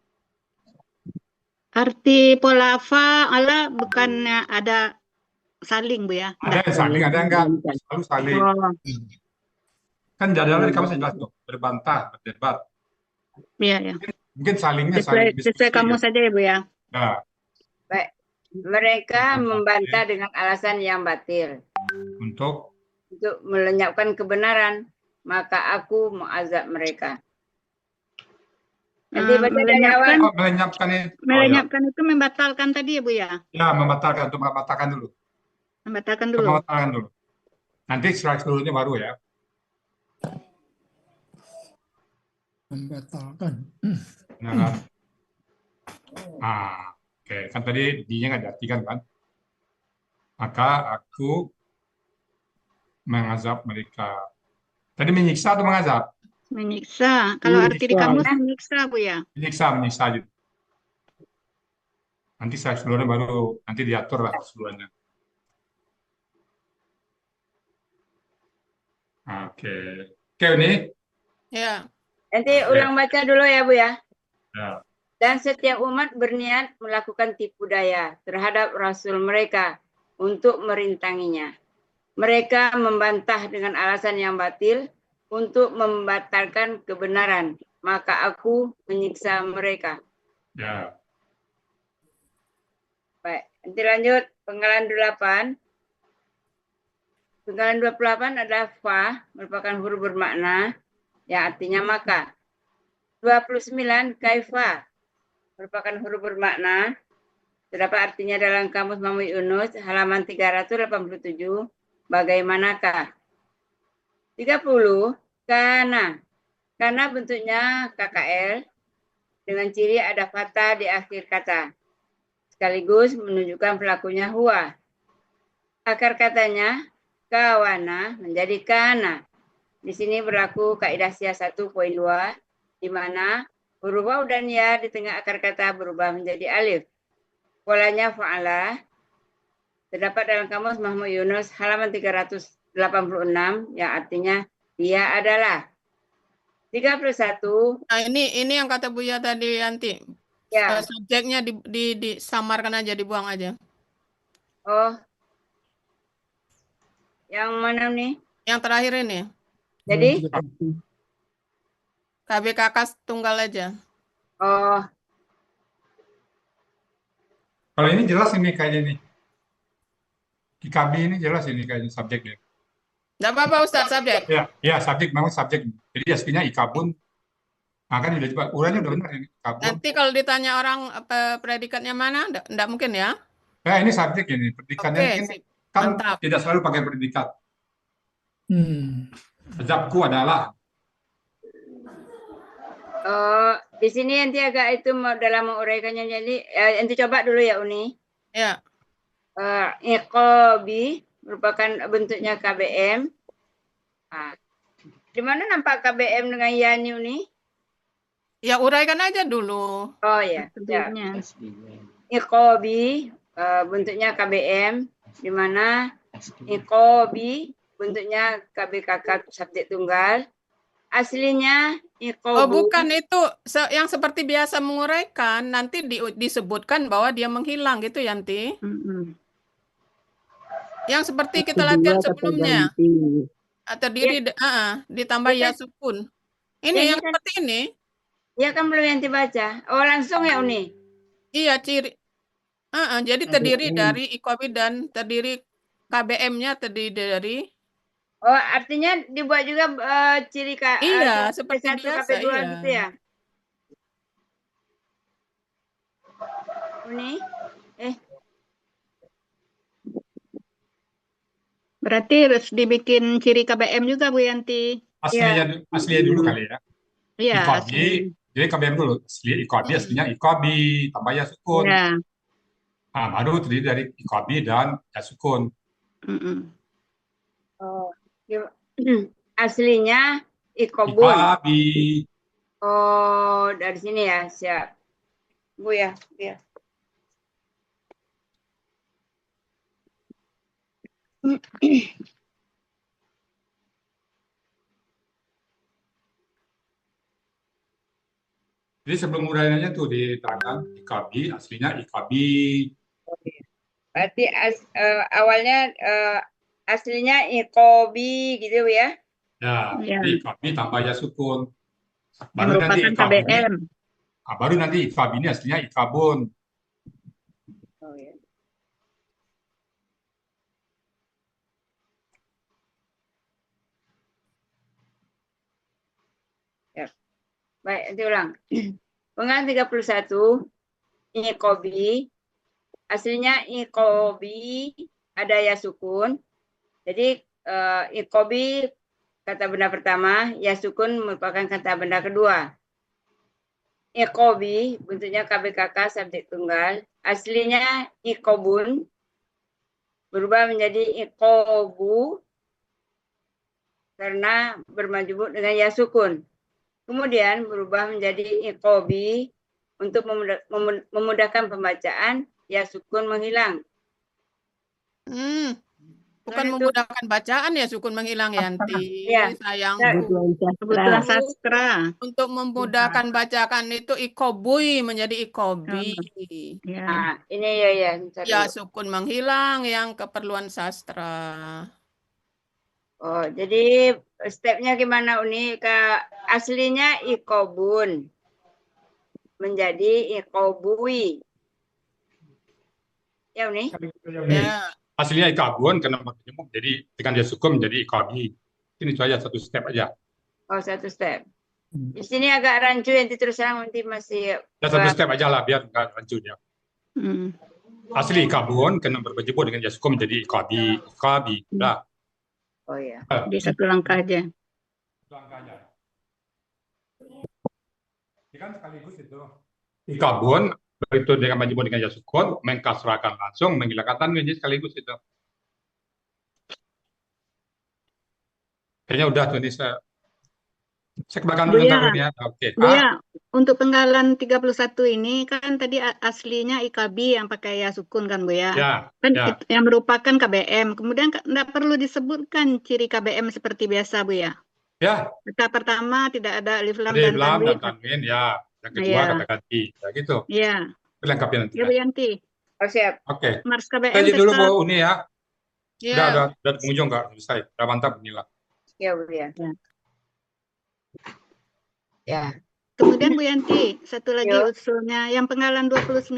Arti pola fa'ala bukannya ada saling Bu ya? Ada yang saling, ada yang enggak. Selalu saling. Oh, Kan jadwalnya di kamu saya jelas tuh. Berbantah, berdebat. iya ya. Mungkin salingnya saling Sesuai kamu ya. saja ya Bu ya. Nah, Baik. Mereka membantah dengan alasan yang batil untuk untuk melenyapkan kebenaran, maka aku mengazab mereka. Nanti baca dari awal. melenyapkan itu. Melenyapkan itu membatalkan tadi ya Bu ya? Ya, membatalkan, untuk membatalkan dulu. Membatalkan Untuk dulu. membatalkan dulu. Nanti seluruhnya baru ya. Membatalkan. Nah, kan? Oke. Kan tadi D-nya nggak diartikan kan? Maka aku mengazab mereka. Tadi menyiksa atau mengazab? Menyiksa. Kalau arti di kamus menyiksa Bu ya? Menyiksa aja. Nanti saya seluruhnya baru nanti diatur lah seluruhnya. Oke. Oke, ini. Ya. Nanti ulang baca dulu ya Bu ya. Ya. Dan setiap umat berniat melakukan tipu daya terhadap Rasul mereka untuk merintanginya. Mereka membantah dengan alasan yang batil untuk membatalkan kebenaran. Maka aku menyiksa mereka. Ya. Baik, nanti lanjut. Penggalan 8. Penggalan 28 adalah fa, merupakan huruf bermakna yang artinya maka. 29 kaifa, merupakan huruf bermakna. Terdapat artinya dalam Kamus Mahmud Yunus halaman 387. Bagaimanakah? 30 kana. Kana bentuknya KKL dengan ciri ada fathah di akhir kata. Sekaligus menunjukkan pelakunya huwa. Akar katanya kawana menjadi kana. Di sini berlaku kaidah siasat 1.2 di mana huruf waw dan ya di tengah akar kata berubah menjadi alif. Polanya fa'ala terdapat dalam Kamus Mahmud Yunus halaman 386 yang artinya dia adalah. 31. Nah, ini yang kata Buya tadi, Yanti. Ya. Subjeknya disamarkan aja, dibuang aja. Oh. Yang mana nih? Yang terakhir ini. Jadi? KBKK tunggal aja. Oh. Kalau ini jelas ini kayaknya nih. IKB ini jelas ini kayaknya subjeknya. Nggak apa-apa Ustaz, subjek. Ya, subjek memang subjek. Jadi aslinya ikabun. Nah kan udah coba, urainya udah benar ini. Ikabun. Nanti kalau ditanya orang predikatnya mana, nggak mungkin ya. Ya ini subjek ini. Predikannya Oke, mungkin sip. kan Mantap. tidak selalu pakai predikat. Hmm. Azabku adalah. Di sini nanti agak itu dalam menguraikannya. Jadi nanti coba dulu ya Uni. Ya. Iqabi merupakan bentuknya KBM. Nah, di mana nampak KBM dengan yani Uni? Ya uraikan aja dulu. Oh ya. Sebelumnya. Iqabi bentuknya KBM, di mana Iqabi bentuknya KBKK subjek tunggal. Aslinya iqabu. Oh bukan itu yang seperti biasa menguraikan, nanti disebutkan bahwa dia menghilang gitu Yanti. Yang seperti kita latihan sebelumnya. Terdiri ditambah ya sukun. Ini yang kan, seperti ini. Ya kan belum Yanti baca. Oh langsung ya Uni? Iya ciri. Jadi terdiri dari ikobi dan terdiri KBM-nya terdiri dari. Oh artinya dibuat juga ciri Iya seperti K1 biasa. KP2 Iya. gitu ya? Uni? Berarti harus dibikin ciri KBM juga Bu Yanti. Aslinya dulu kali ya. Iya. Ikobi. Jadi KBM dulu. Ikobi aslinya ikobi tambah ya sukun. Ya. Nah, baru terdiri dari ikobi dan ya sukun. Oh, aslinya ikobun. Ikobi. Oh, dari sini ya, siap. Bu ya, ya. Jadi sebelum uraiannya tuh diterangkan ikabi aslinya ikabi. Berarti awalnya aslinya ikobi gitu ya? Ya, ikabi tambah ya sukun. Baru nanti KBM. Baru nanti ikabi ini aslinya ikabun. Oh ya. Baik, nanti ulang. Penggalan 31, ikobi. Aslinya ikobi, ada ya sukun. Jadi ikobi kata benda pertama, ya sukun merupakan kata benda kedua. Ikobi bentuknya KBKK subjek tunggal. Aslinya ikobun berubah menjadi ikobu karena bermajmuk dengan ya sukun. Kemudian berubah menjadi ikobi untuk memudahkan pembacaan, ya sukun menghilang. Bukan memudahkan bacaan ya sukun menghilang Yanti. Ya. Sayangku. Kebutuhan sastra. Untuk memudahkan bacaan itu ikobui menjadi ikobi. Nah, ini ya. Ya sukun menghilang yang keperluan sastra. Oh, jadi stepnya gimana Uni? Aslinya ikobun menjadi ikobui. Ya Uni. Ya. Aslinya ikabun karena berjemuk jadi dengan dia sukun menjadi ikabi. Ini itu aja satu step aja. Oh, satu step. Di sini agak rancu, nanti terus terang nanti masih Ya satu step aja lah biar nggak rancu dia. Hmm. Asli ikabun karena berjemuk dengan dia sukun menjadi ikabi. Lah. oh ya. Di satu langkah aja. Itu angkanya. Ini kan sekaligus itu. Ikabun itu dengan majemuk dengan ya sukun mengkasrakan langsung menghilangkan tanwin jadi sekaligus itu. Kayaknya udah tuh ini saya kebelakang dulu Buya, ntar ini ya. Oke. Buya, untuk penggalan 31 ini kan tadi aslinya IKB yang pakai ya sukun kan Buya. Ya, Kan ya. yang merupakan KBM. Kemudian nggak perlu disebutkan ciri KBM seperti biasa Buya. Ya, Kata pertama tidak ada alif lam jadi dan lam tanwin. dan tanwin ya. Yang kedua Iya. kata ganti. Ya gitu. Iya. Lengkapnya nanti. Ya Bu Yanti. Oh siap. Oke. Mars Kita KBM izin dulu tetap. Bu Uni ya. Ya. Udah pengunjung nggak selesai. Udah mantap inilah. Ya Bu ya. Ya. Kemudian Bu Yanti, satu lagi Yo. usulnya yang penggalan 29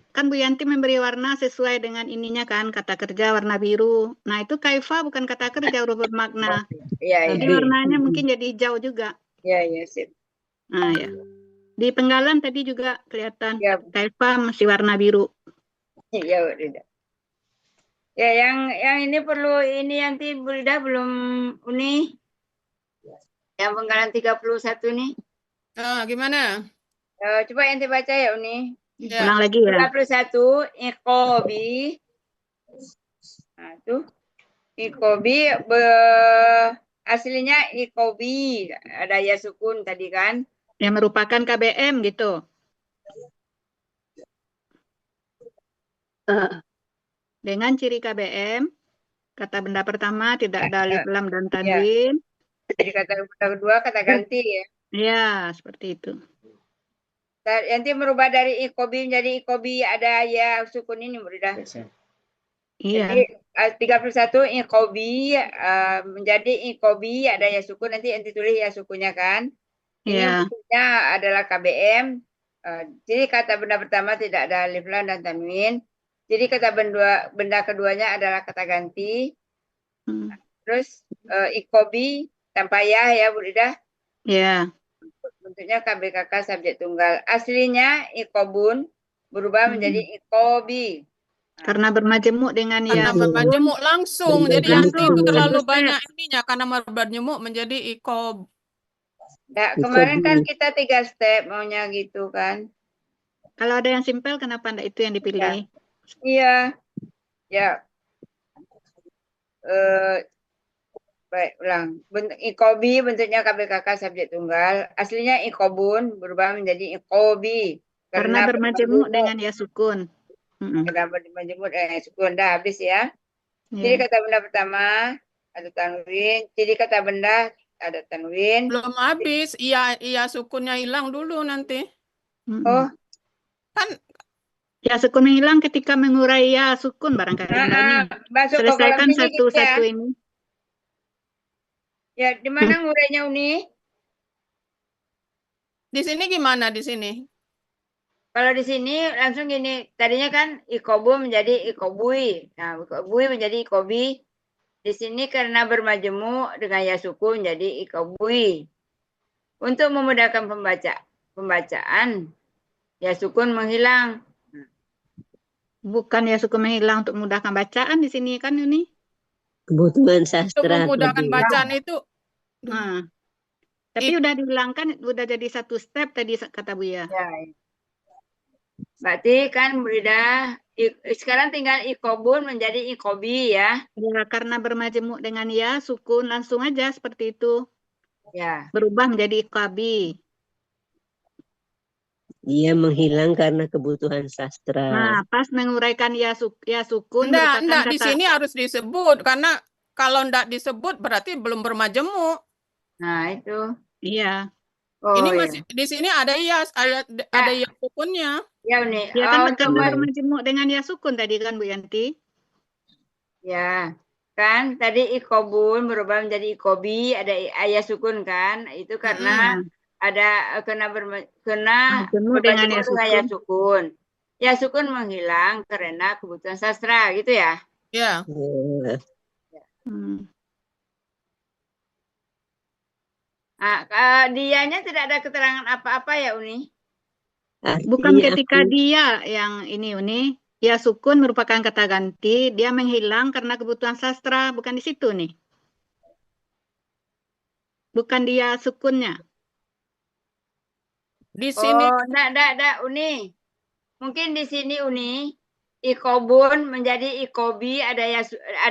kan Bu Yanti memberi warna sesuai dengan ininya kan, kata kerja warna biru. Nah, itu kaifa bukan kata kerja huruf bermakna. Iya, Jadi iya. warnanya mungkin jadi hijau juga. Iya, iya, sip. Nah, ya. Di penggalan tadi juga kelihatan Ya, kaifa masih warna biru. iya, Bu Rida. Ya, yang ini perlu ini nanti Bu Rida belum Uni. Yang penggalan 31 nih. Gimana? Coba yang dibaca ya Uni. Ya. Ulang lagi ya. 31 ikobi. Nah, tuh. Ikobi aslinya ikobi. Ada ya sukun tadi kan. Yang merupakan KBM gitu. Dengan ciri KBM, kata benda pertama tidak ada alif lam dan tanwin. Jadi kata kedua kata ganti ya. Ya, seperti itu. Nanti merubah dari ikobi menjadi ikobi ada ya sukun ini mudah. Iya. Jadi 31 ikobi menjadi ikobi ada ya sukun nanti tulis ya sukunnya kan. Ini Iya. bentuknya adalah KBM. Jadi kata benda pertama tidak ada alif lam dan tanwin. Jadi kata benda keduanya adalah kata ganti. Terus ikobi tanpa ya Bu Rida. Ya. Bentuknya KBKK subjek tunggal. Aslinya ikobun berubah menjadi ikobi. Karena bermajemuk dengan Karena ya bermajemuk langsung. Jadi nanti itu terlalu Satu step. banyak ininya karena bermajemuk menjadi ikob. Ya, kemarin kan kita 3 step maunya gitu kan. Kalau ada yang simpel, kenapa enggak itu yang dipilih? Iya. Ya. Baik, ulang. Ikobi bentuknya KBKK subjek tunggal. Aslinya ikobun berubah menjadi ikobi. Karena bermajemuk dengan ya sukun. Karena bermajemuk dengan sukun. Dah habis ya. Jadi Ya. kata benda pertama ada tanwin. Jadi kata benda ada tanwin. Belum habis. Iya sukunnya hilang dulu nanti. Oh. Kan Ya sukun menghilang ketika mengurai ya sukun barangkali. Masuk ke Selesaikan kolom sini gitu satu-satu ya. ini. Ya, di mana ngurainya Uni? di sini gimana di sini? Kalau di sini langsung gini, tadinya kan ikobu menjadi ikobui. Nah, ikobui menjadi ikobi. Di sini karena bermajemuk dengan ya sukun jadi ikobui. Untuk memudahkan pembacaan, ya sukun menghilang. Bukan ya sukun menghilang untuk memudahkan bacaan di sini kan ini. Kebutuhan Untuk sastra memudahkan tadi. bacaan itu. Nah. Tapi udah dihilangkan, udah jadi satu step tadi kata Buya. Ya. Berarti kan Brida, sekarang tinggal ikobun menjadi ikobi ya. Ya, karena bermajemuk dengan ya sukun langsung aja seperti itu. Ya. Berubah menjadi ikabi. Dia menghilang karena kebutuhan sastra. Nah, pas menguraikan ya sukun Enggak, merupakan di kata. sini harus disebut karena kalau enggak disebut berarti belum bermajemuk. Nah, itu. Iya. Oh, Ini iya. masih di sini ada ya sukunnya. Ya, Uni. Ya kan untuk karena bermajemuk dengan ya sukun tadi kan Bu Yanti. Ya, kan tadi ikobun berubah menjadi ikobi, ada ayah sukun kan? Itu karena ada kena Bermajemuk dengan ya sukun. ya sukun menghilang karena kebutuhan sastra, gitu ya. Ya. Ya. Hmm. Dianya tidak ada keterangan apa-apa ya, Uni? Bukan Artinya ketika aku dia yang ini Uni, ya sukun merupakan kata ganti, dia menghilang karena kebutuhan sastra, bukan di situ nih. Bukan dia sukunnya. Di sini Oh, enggak, Uni. Mungkin di sini Uni, ikobun menjadi ikobi, ada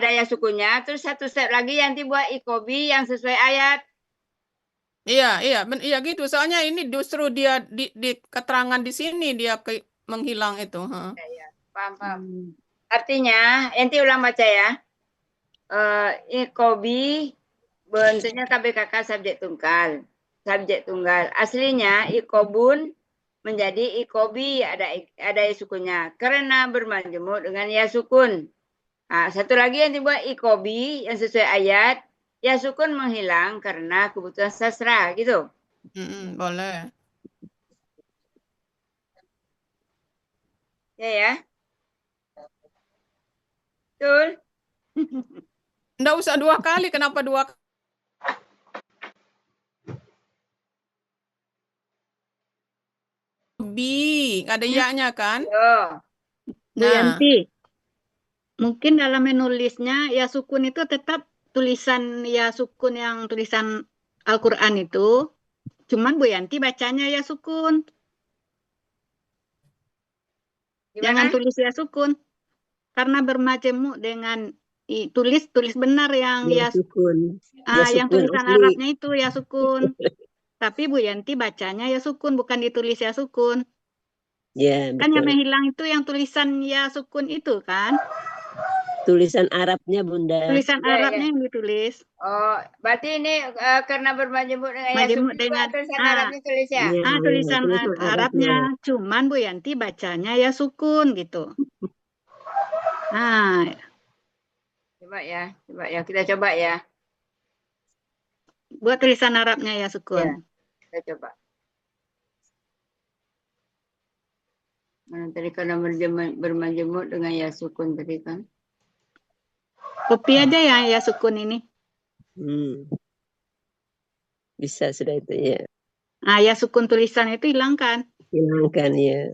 ya sukunya, terus satu step lagi nanti buat ikobi yang sesuai ayat. iya, iya gitu. Soalnya ini justru dia di keterangan di sini dia menghilang itu. Heeh. Paham. Artinya, nanti ulang baca ya. Ikobi bentuknya KBKK subjek tunggal. Aslinya ikobun menjadi ikobi, ada ya sukunnya. Karena bermajemuk dengan ya sukun. Satu lagi yang dibuat ikobi yang sesuai ayat, ya sukun menghilang karena kebutuhan sastra, gitu. Boleh. Ya. Betul. Nggak usah 2 kali, kenapa 2 kali? Ada ya-nya kan? Bu Yanti, mungkin dalam menulisnya ya sukun itu tetap tulisan ya sukun yang tulisan Al-Quran itu, cuman Bu Yanti bacanya ya sukun. Jangan tulis ya sukun, karena bermajemuk dengan tulis benar yang ya sukun. Ya yang sukun tulisan asli. Arabnya itu ya sukun. Tapi Bu Yanti bacanya ya sukun, bukan ditulis ya sukun. Ya, Kan yang betul. menghilang itu yang tulisan ya sukun itu kan? Tulisan Arabnya, Bunda. Tulisan Arabnya yang ditulis. Oh, berarti ini karena bermajemuk dengan ya Majemuk sukun dengan tulisan Arabnya tulis ya? Tulisan tulisan Arabnya. Cuman Bu Yanti bacanya ya sukun gitu. Coba ya, kita coba ya. Buat tulisan Arabnya ya sukun. Kita coba. Mana tadi karena bermajemuk dengan ya sukun tadi kan? Kopi aja ya sukun ini. Bisa sudah itu ya. Ya sukun tulisan itu hilangkan. Hilangkan ya.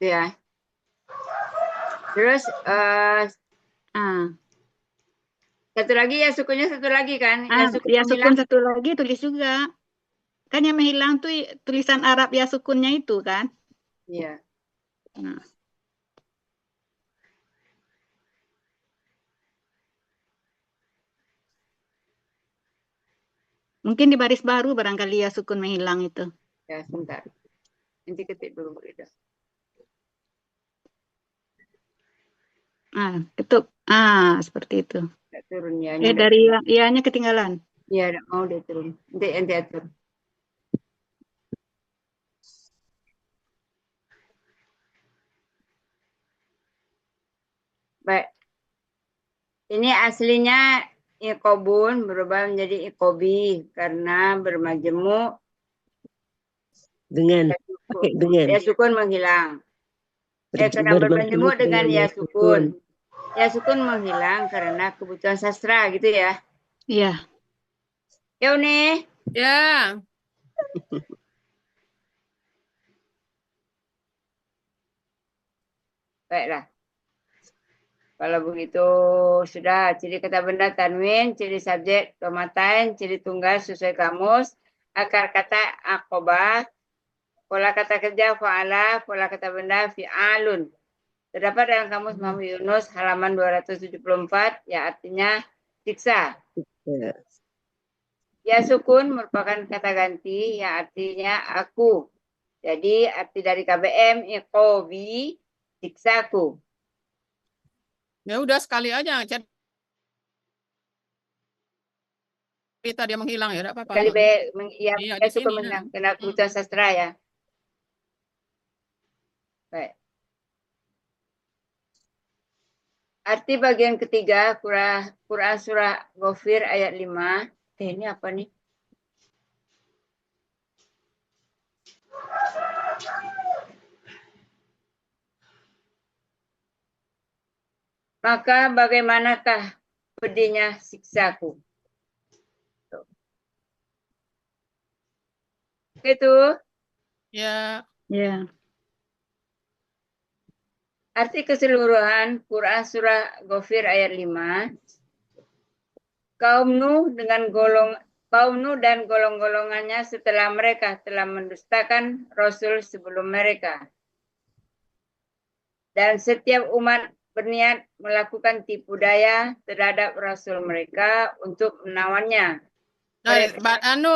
Ya. Terus satu lagi ya sukunnya satu lagi kan? Ya sukun satu lagi tulis juga. Kan yang menghilang tuh tulisan Arab ya sukunnya itu kan? Iya. Mungkin di baris baru barangkali ya sukun menghilang itu. Ya, sebentar. Nanti ketik dulu Bu Ida. Ketuk. Seperti itu. Turun ya. Dari ianya ketinggalan. Iya, mau dia turun. Nanti atur. Baik. Ini aslinya ikobun berubah menjadi ikobi karena bermajemuk dengan ya sukun menghilang. Karena bermajemuk dengan ya sukun. Ya sukun menghilang karena kebutuhan sastra gitu ya. Iya. Ya Uni. Ya. Baiklah. Kalau begitu sudah ciri kata benda tanwin, ciri subjek tomatain, ciri tunggal sesuai kamus, akar kata akobah, pola kata kerja fa'ala, pola kata benda fi'alun. Terdapat dalam kamus Muhammad Yunus halaman 274, ya artinya siksa. Ya sukun merupakan kata ganti yang artinya aku. Jadi arti dari KBM ikobi siksaku. Ya udah sekali aja. Kita dia menghilang ya, apa-apa. Kali ya di sukun sini. menghilang karena kebutuhan sastra ya. Baik. Arti bagian ketiga Quran surah Ghafir ayat 5. Ini apa nih? Maka bagaimanakah pedihnya siksaku? Itu Ya, Ya. arti keseluruhan Quran surah Ghafir ayat 5. Kaum Nuh dan golong-golongannya setelah mereka telah mendustakan Rasul sebelum mereka. Dan setiap umat berniat melakukan tipu daya terhadap Rasul mereka untuk menawannya.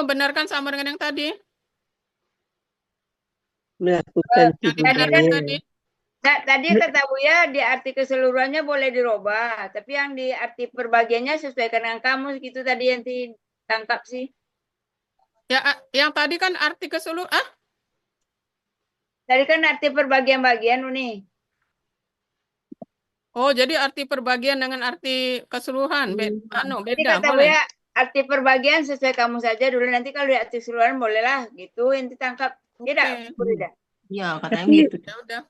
benarkan sama dengan yang tadi? Melakukan Yang tipu tadi dibenarkan daya. tadi? Nah, tadi kata Buya di arti keseluruhannya boleh dirubah, tapi yang di arti perbagiannya sesuaikan dengan kamus gitu tadi yang ditangkap sih. Ya, yang tadi kan arti keseluruhan. Tadi kan arti perbagian-bagian nih. Oh, jadi arti perbagian dengan arti keseluruhan. Jadi Beda, kata boleh. Buya arti perbagian sesuai kamus saja dulu, nanti kalau di arti keseluruhan bolehlah gitu yang ditangkap. Tidak, tidak. Iya, katanya Tapi, gitu. Ya udah.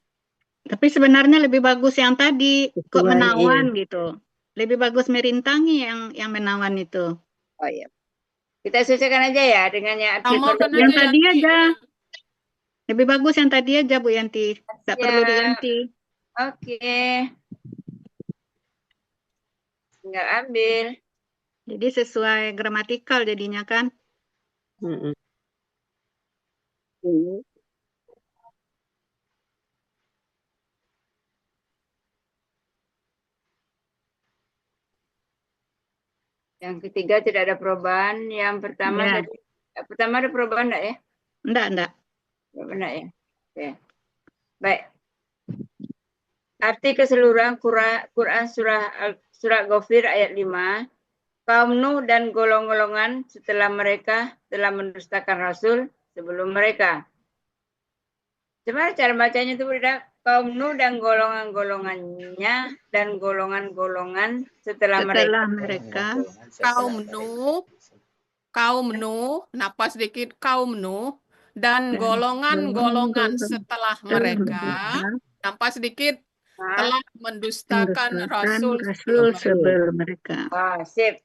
tapi sebenarnya lebih bagus yang tadi, kok Sesuai, menawan gitu. Lebih bagus merintangi yang menawan itu. Oh iya. Kita sesuaikan aja ya dengan yang arti Tambahkan perbagian. Yang aja tadi Yanti. aja. Lebih bagus yang tadi aja Bu Yanti. Tidak Ya. perlu diganti. Oke. Tinggal ambil. Jadi sesuai gramatikal jadinya kan. Mm-mm. Yang ketiga tidak ada perubahan. Yang pertama Ya. tadi, pertama ada perubahan enggak ya? Enggak. Enggak ya. Oke. Baik. Arti keseluruhan Quran surah Ghafir ayat 5. Kaum Nuh dan golong-golongan setelah mereka telah mendustakan Rasul sebelum mereka. Cuma cara bacanya itu beda. Kaum Nuh dan golongan-golongannya dan golongan-golongan setelah mereka. Kaum Nuh, napas sedikit, kaum Nuh, dan golongan-golongan setelah mereka, napas sedikit, telah mendustakan Rasul sebelum mereka. Sip.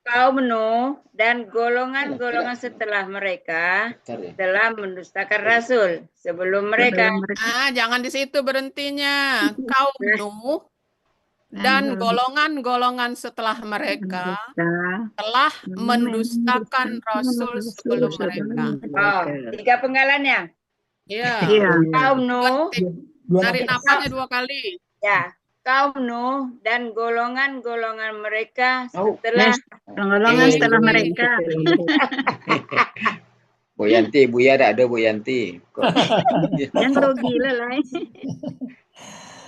Kaum Nuh dan golongan-golongan setelah mereka telah mendustakan Rasul sebelum mereka. Jangan di situ berhentinya. Kaum Nuh dan golongan-golongan setelah mereka telah mendustakan Rasul sebelum mereka. Tiga penggalannya. Iya. Kaum Nuh. Tarik nafasnya 2 kali. Ya. Kaum Nuh dan golongan-golongan mereka setelah golongan setelah mereka. Bu Yanti, Buya ada Bu Yanti. Yang grogi lah.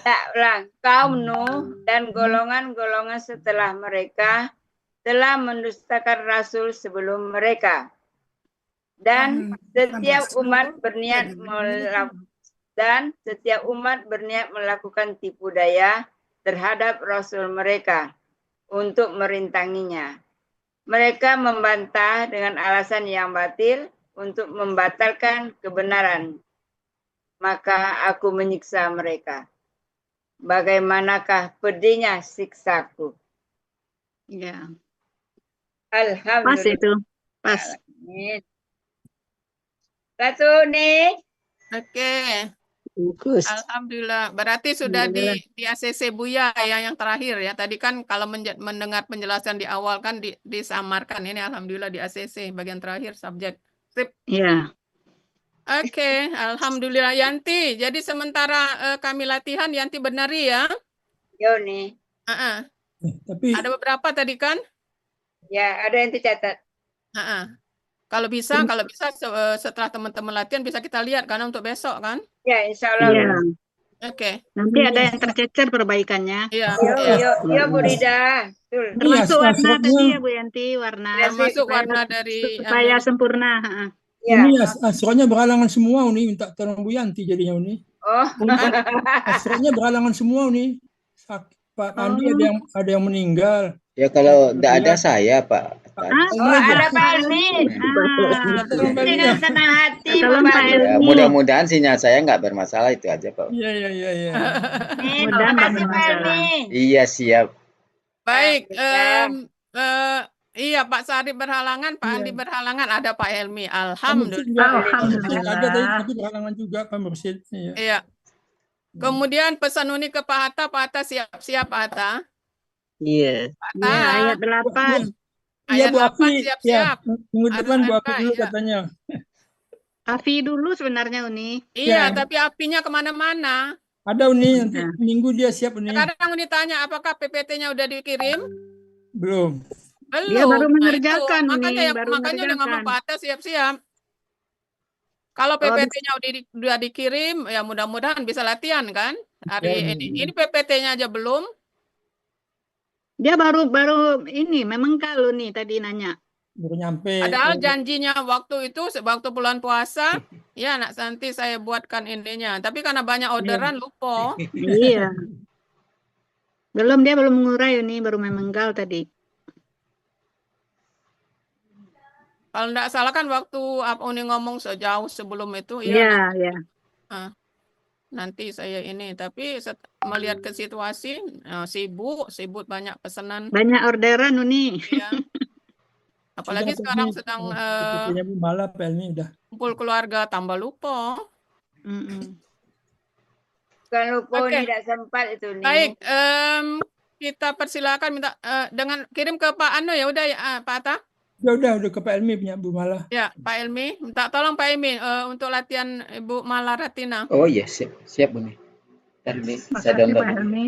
Tak ulang. Kaum Nuh dan golongan-golongan setelah mereka telah mendustakan Rasul sebelum mereka. Dan setiap umat berniat melakukan tipu daya terhadap Rasul mereka untuk merintanginya. Mereka membantah dengan alasan yang batil untuk membatalkan kebenaran. Maka aku menyiksa mereka. Bagaimanakah pedihnya siksaku? Ya. Alhamdulillah. Pas itu. Pas. Satu nih. Oke. Alhamdulillah. Berarti sudah di ACC Buya ya yang terakhir ya. Tadi kan kalau mendengar penjelasan di awal kan disamarkan. Ini alhamdulillah di ACC bagian terakhir subjek. Sip. Iya. Oke, alhamdulillah Yanti. Jadi sementara kami latihan Yanti benari ya. Yo nih. Tapi ada beberapa tadi kan? Ya, ada yang dicatat. Kalau bisa setelah teman-teman latihan bisa kita lihat karena untuk besok kan? Ya, insya Allah. Iya. Oke. Nanti ada yang tercecer perbaikannya. Iya. Yo Bu Rida. Termasuk warna tadi ya Bu Yanti, warna. Termasuk warna dari supaya sempurna. Ini asronya beralangan semua nih, minta tolong Bu Yanti jadinya nih. Oh. Asronya beralangan semua nih. Pak Andi ada yang meninggal. Ya kalau tidak ada saya Pak, Oh, ada Pak Helmi. Tolong Pak Helmi Dengan ya. senang hati Tolong Pak membantu. Ya, Helmi. mudah-mudahan sinyal saya nggak bermasalah itu aja Pak. Iya, iya, iya, iya. Nih, Mudah terima nggak kasih Pak bermasalah. Helmi. Iya siap. Baik, Ya. iya Pak Sarip berhalangan, Pak Iya. Andi berhalangan, ada Pak Helmi. Pak Mursid Alhamdulillah. juga, Pak Mursid Alhamdulillah. ada tapi berhalangan juga Pak Mursid. Iya. Iya. Kemudian pesan Uni ke Pak Hatta. Pak Hatta siap-siap Pak Hatta. Iya. Pak Ya, Hatta, ayat 8. Iya ayat Bu 8 Afi, ya siap-siap. minggu depan Bu Afi Standby, dulu ya. katanya. Afi dulu sebenarnya Uni. Iya, Ya. tapi apinya kemana-mana. Ada Uni nanti Ya. minggu dia siap Uni. Sekarang Uni tanya apakah PPT-nya udah dikirim? Belum. Belum. Dia baru Nah, mengerjakan, itu. Uni, Makanya baru makanya udah ngomong mengerjakan. Pak Hatta siap-siap. Kalau Oh, PPT-nya udah dikirim, ya mudah-mudahan bisa latihan kan? Hari Ya, ini. Ini PPT-nya aja belum. Dia baru ini memang kalau nih tadi nanya. Baru nyampe. Padahal janjinya waktu itu, waktu bulan puasa, ya Nak Santi saya buatkan ininya. Tapi karena banyak orderan, lupa. Iya. Dia belum mengurai ini, baru memenggal tadi. Kalau enggak salah kan waktu Uni ngomong sejauh sebelum itu, Iya, iya. nanti saya ini. Tapi melihat ke situasi, sibuk banyak pesanan. Banyak orderan Uni. Ya. Apalagi sekarang sedang PPT-nya Bu Mala Pak Helmi udah. kumpul keluarga, tambah lupa. Bukan lupa Oke. nih, tidak sempat itu nih. Baik, kita persilakan minta dengan kirim ke Pak Anu ya udah ya Pak Atta. Udah ke Pak Helmi punya Bu Mala. Ya Pak Elmi, minta tolong Pak Elmi untuk latihan Ibu Mala Ratina. Oh iya siap Bu nih. Ntar nih saya Makasih Pak download. Helmi.